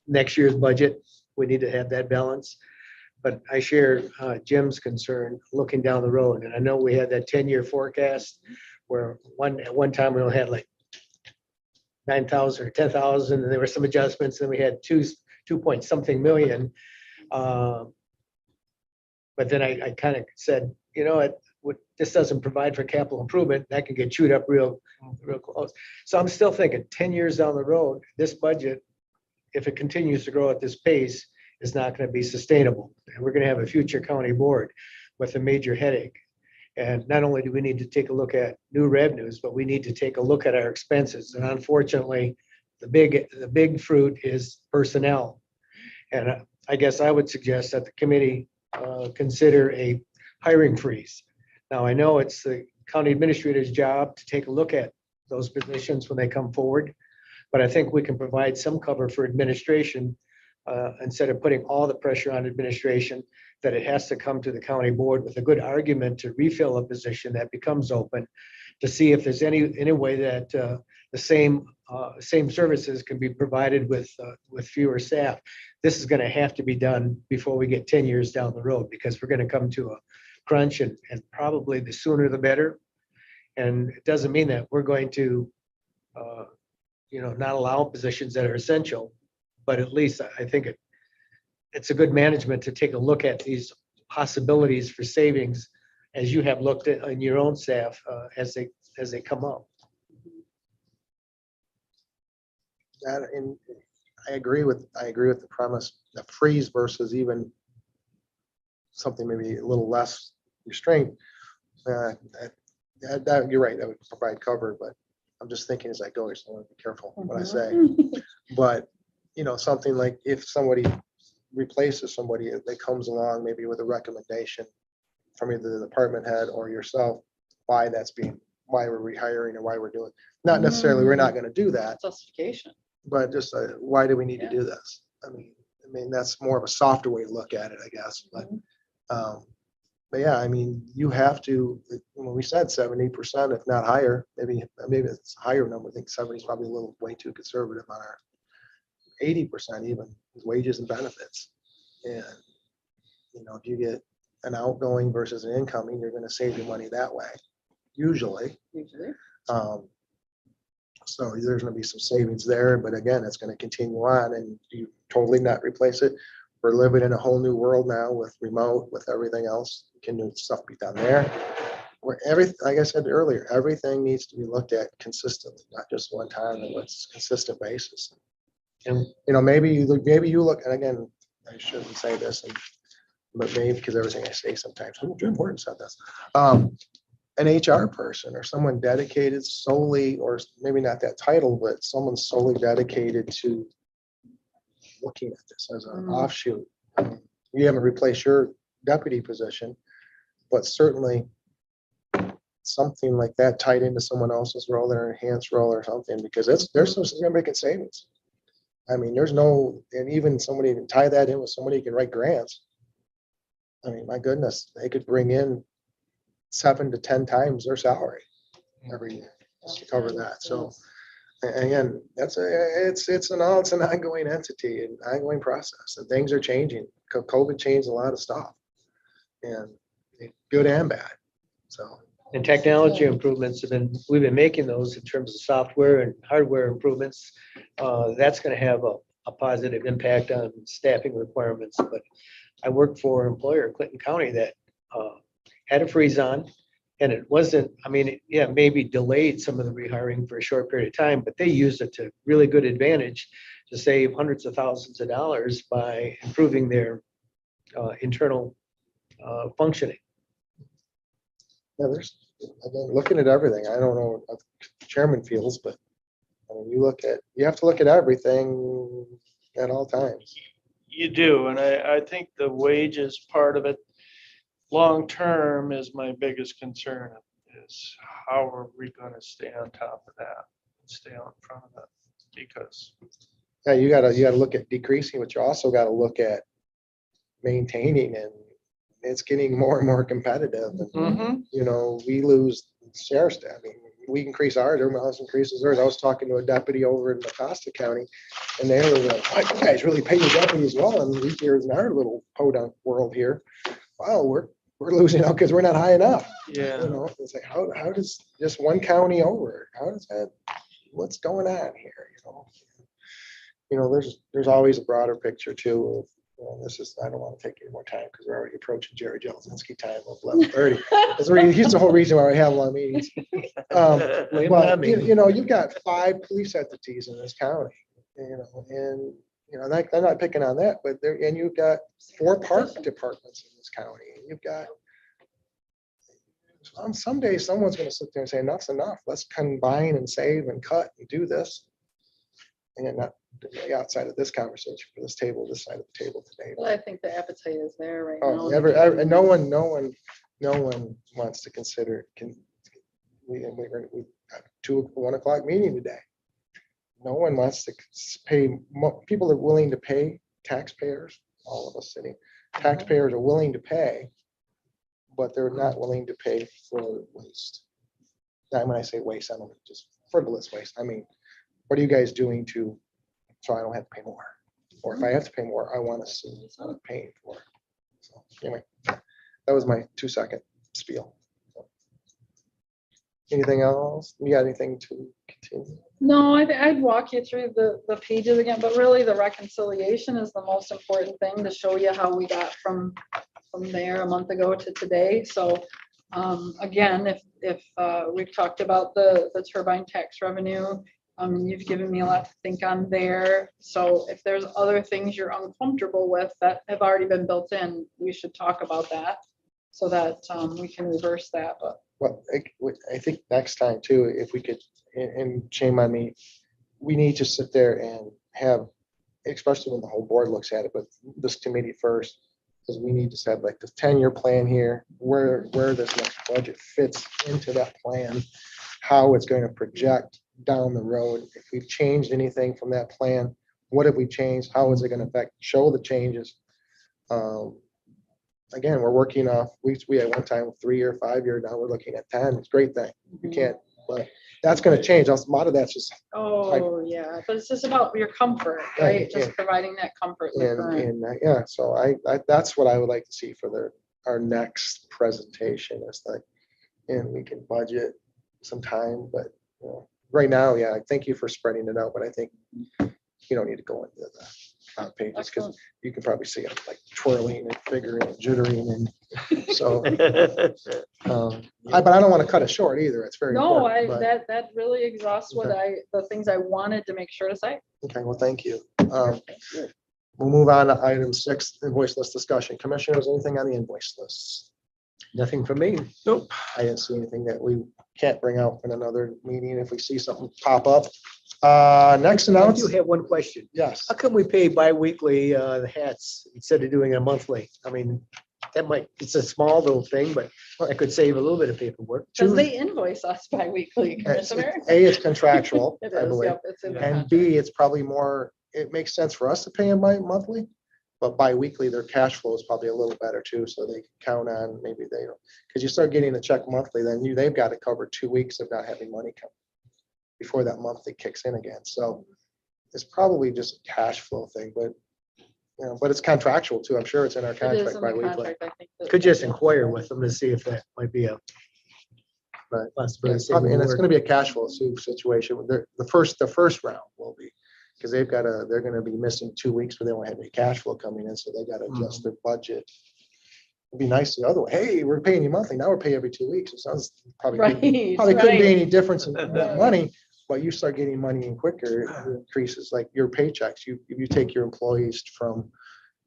Speaker 5: next year's budget. We need to have that balance. But I share Jim's concern looking down the road. And I know we had that 10-year forecast where at one time we only had like 9,000 or 10,000, and there were some adjustments, and we had 2 point something million. But then I kind of said, you know, this doesn't provide for capital improvement. That can get chewed up real close. So I'm still thinking 10 years down the road, this budget, if it continues to grow at this pace, is not going to be sustainable. And we're going to have a future county board with a major headache. And not only do we need to take a look at new revenues, but we need to take a look at our expenses. And unfortunately, the big fruit is personnel. And I guess I would suggest that the committee consider a hiring freeze. Now, I know it's the county administrator's job to take a look at those positions when they come forward, but I think we can provide some cover for administration instead of putting all the pressure on administration, that it has to come to the county board with a good argument to refill a position that becomes open, to see if there's any way that the same services can be provided with fewer staff. This is going to have to be done before we get 10 years down the road, because we're going to come to a crunch, and probably the sooner the better. And it doesn't mean that we're going to, not allow positions that are essential, but at least I think it's a good management to take a look at these possibilities for savings as you have looked at on your own staff as they come up.
Speaker 2: And I agree with the premise, the freeze versus even something maybe a little less restraint. That you're right, that would provide cover, but I'm just thinking as I go, so I want to be careful what I say. But, something like if somebody replaces somebody that comes along, maybe with a recommendation from either the department head or yourself, why we're rehiring or why we're doing, not necessarily, we're not going to do that,
Speaker 1: Justification.
Speaker 2: but just why do we need to do this? I mean, that's more of a softer way to look at it, I guess. But yeah, I mean, you have to, when we said 70%, if not higher, maybe it's a higher number. I think 70 is probably a little way too conservative on our 80% even with wages and benefits. And, if you get an outgoing versus an incoming, you're going to save your money that way, usually. So there's going to be some savings there, but again, it's going to continue on, and you totally not replace it. We're living in a whole new world now with remote, with everything else. Can do stuff be done there? Like I said earlier, everything needs to be looked at consistently, not just one time, and what's consistent basis. And maybe you look, and again, I shouldn't say this, but maybe because everything I say sometimes, Jim Horton said this. An HR person or someone dedicated solely, or maybe not that title, but someone solely dedicated to looking at this as an offshoot. You haven't replaced your deputy position, but certainly something like that tied into someone else's role, their enhanced role or something, because there's some significant savings. I mean, and even somebody can tie that in with somebody who can write grants. I mean, my goodness, they could bring in 7 to 10 times their salary every year to cover that. So again, it's an ongoing entity, an ongoing process, and things are changing. COVID changed a lot of stuff, and good and bad. So.
Speaker 5: And technology improvements we've been making those in terms of software and hardware improvements. That's going to have a positive impact on staffing requirements. But I worked for an employer, Clinton County, that had a freeze on, and it wasn't, maybe delayed some of the rehiring for a short period of time, but they used it to really good advantage to save hundreds of thousands of dollars by improving their internal functioning.
Speaker 2: Yeah, there's, again, looking at everything. I don't know what the chairman feels, but you have to look at everything at all times.
Speaker 6: You do, and I think the wages part of it, long-term, is my biggest concern, is how are we going to stay on top of that, and stay out in front of it, because.
Speaker 2: Yeah, you gotta look at decreasing, but you also gotta look at maintaining, and it's getting more and more competitive. And, we lose sheriff's staff. I mean, we increase ours, everyone else increases theirs. I was talking to a deputy over in Acosta County, and they were like, "Why you guys really pay your deputies well?" And we here in our little podunk world here, wow, we're losing out because we're not high enough.
Speaker 6: Yeah.
Speaker 2: It's like, how does just one county over? How does that? What's going on here? There's always a broader picture too. I don't want to take any more time because we're already approaching Jerry Jelzinski time of 11:30. He's the whole reason why we have long meetings. But you've got 5 police entities in this county, and I'm not picking on that, but you've got 4 park departments in this county. And you've got someday someone's going to sit there and say enough's enough. Let's combine and save and cut and do this. And not outside of this conversation for this table, this side of the table today.
Speaker 1: Well, I think the appetite is there right now.
Speaker 2: And no one wants to consider. We got 1 o'clock meeting today. No one wants to pay. People are willing to pay. Taxpayers, all of us sitting, taxpayers are willing to pay, but they're not willing to pay for waste. when I say waste, I don't mean just frivolous waste. I mean, what are you guys doing so I don't have to pay more? Or if I have to pay more, I want to see what I'm paying for. So anyway, that was my 2-second spiel. Anything else? You got anything to continue?
Speaker 1: No, I'd walk you through the pages again, but really the reconciliation is the most important thing to show you how we got from there a month ago to today. So again, if we've talked about the turbine tax revenue, you've given me a lot to think on there. So if there's other things you're uncomfortable with that have already been built in, we should talk about that so that we can reverse that. But
Speaker 2: Well, I think next time too, if we could, and shame on me, we need to sit there and have, especially when the whole board looks at it, but this committee first, because we need to have like the 10-year plan here, where this next budget fits into that plan, how it's going to project down the road. If we've changed anything from that plan, what have we changed? How is it going to affect, show the changes? Again, we're working off, we at one time 3-year, 5-year, now we're looking at 10. It's a great thing. You can't, but that's going to change. A lot of that's just,
Speaker 1: oh yeah, but it's just about your comfort,
Speaker 2: Yeah, you
Speaker 1: right? Just
Speaker 2: can't-
Speaker 1: providing that comfort. in the current.
Speaker 2: and yeah, so I, that's what I would like to see for our next presentation is like, and we can budget some time, but you know, right now, yeah, I thank you for spreading it out, but I think you don't need to go into the front pages because
Speaker 1: Excellent.
Speaker 2: you can probably see it like twirling and figuring and jittering and so. But I don't want to cut it short either. It's very
Speaker 1: No,
Speaker 2: important. but-
Speaker 1: that really exhausts what the things I wanted to make sure to say.
Speaker 2: Okay, well, thank you. We'll move on to item 6, invoice list discussion. Commissioners, anything on the invoice list?
Speaker 5: Nothing for me.
Speaker 2: Nope. I didn't see anything that we can't bring out in another meeting if we see something pop up. Next
Speaker 5: I do
Speaker 2: announcement,
Speaker 5: have one question.
Speaker 2: yes.
Speaker 5: How come we pay bi-weekly the hats instead of doing it monthly? I mean, it's a small little thing, but that could save a little bit of paperwork.
Speaker 1: Because they invoice us bi-weekly, Commissioner.
Speaker 2: A, it's contractual,
Speaker 1: It
Speaker 2: I
Speaker 1: is,
Speaker 2: believe.
Speaker 1: yep, it's in the
Speaker 2: And
Speaker 1: contract.
Speaker 2: B, it's probably more, it makes sense for us to pay them monthly, but bi-weekly, their cash flow is probably a little better too, so they can count on, maybe they don't. Because you start getting a check monthly, then they've got to cover 2 weeks of not having money come before that monthly kicks in again. So it's probably just a cash flow thing, but, you know, but it's contractual too. I'm sure it's in our
Speaker 1: It is
Speaker 2: contract
Speaker 1: in the
Speaker 2: bi-weekly.
Speaker 1: contract, I think. that-
Speaker 5: Could just inquire with them to see if that might be a
Speaker 2: Right.
Speaker 5: possibility.
Speaker 2: It's probably- And it's gonna be a cash flow situation. The first round will be, because they're gonna be missing 2 weeks where they won't have any cash flow coming in, so they gotta adjust their budget. It'd be nice the other way. Hey, we're paying you monthly. Now we're paying every 2 weeks. It sounds probably couldn't be
Speaker 1: Right.
Speaker 2: any difference in
Speaker 1: Right.
Speaker 2: money, but you start getting money in quicker, it increases like your paychecks. You take your employees from,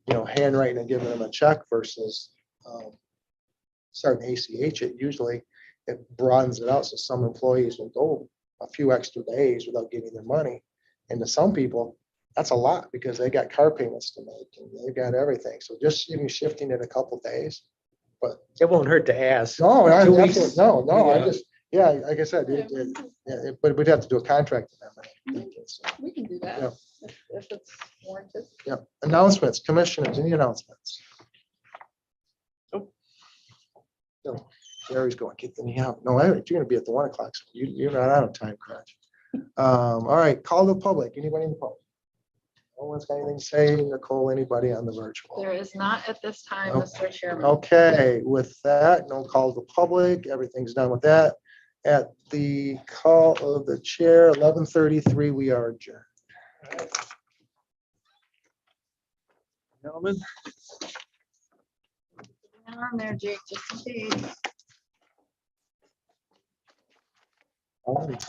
Speaker 2: you know, handwriting and giving them a check versus starting ACH it, usually it broadens it out. So some employees will go a few extra days without getting their money. And to some people, that's a lot because they got car payments to make and they've got everything. So just even shifting it a couple days.
Speaker 5: It won't hurt to ask.
Speaker 2: No,
Speaker 5: 2 weeks.
Speaker 2: I
Speaker 5: Yeah.
Speaker 2: just, yeah, like I said, but we'd have to do a contract. So,
Speaker 1: We can do
Speaker 2: Yeah.
Speaker 1: that if it's warranted.
Speaker 2: yeah. Announcements, commissioners, any announcements? No. Jerry's going, get the knee out. No, you're gonna be at the 1 o'clock. So you're not on a time crunch. All right, call the public. Anybody in the public? No one's got anything to say. Nicole, anybody on the virtual?
Speaker 1: There is not at this time,
Speaker 2: Nope.
Speaker 1: Mr. Chairman.
Speaker 2: Okay, with that, no call to the public. Everything's done with that. At the call of the chair, 11:33, we are adjourned.
Speaker 6: Gentlemen.
Speaker 1: Hang on there, Jake, just in case.
Speaker 2: All right.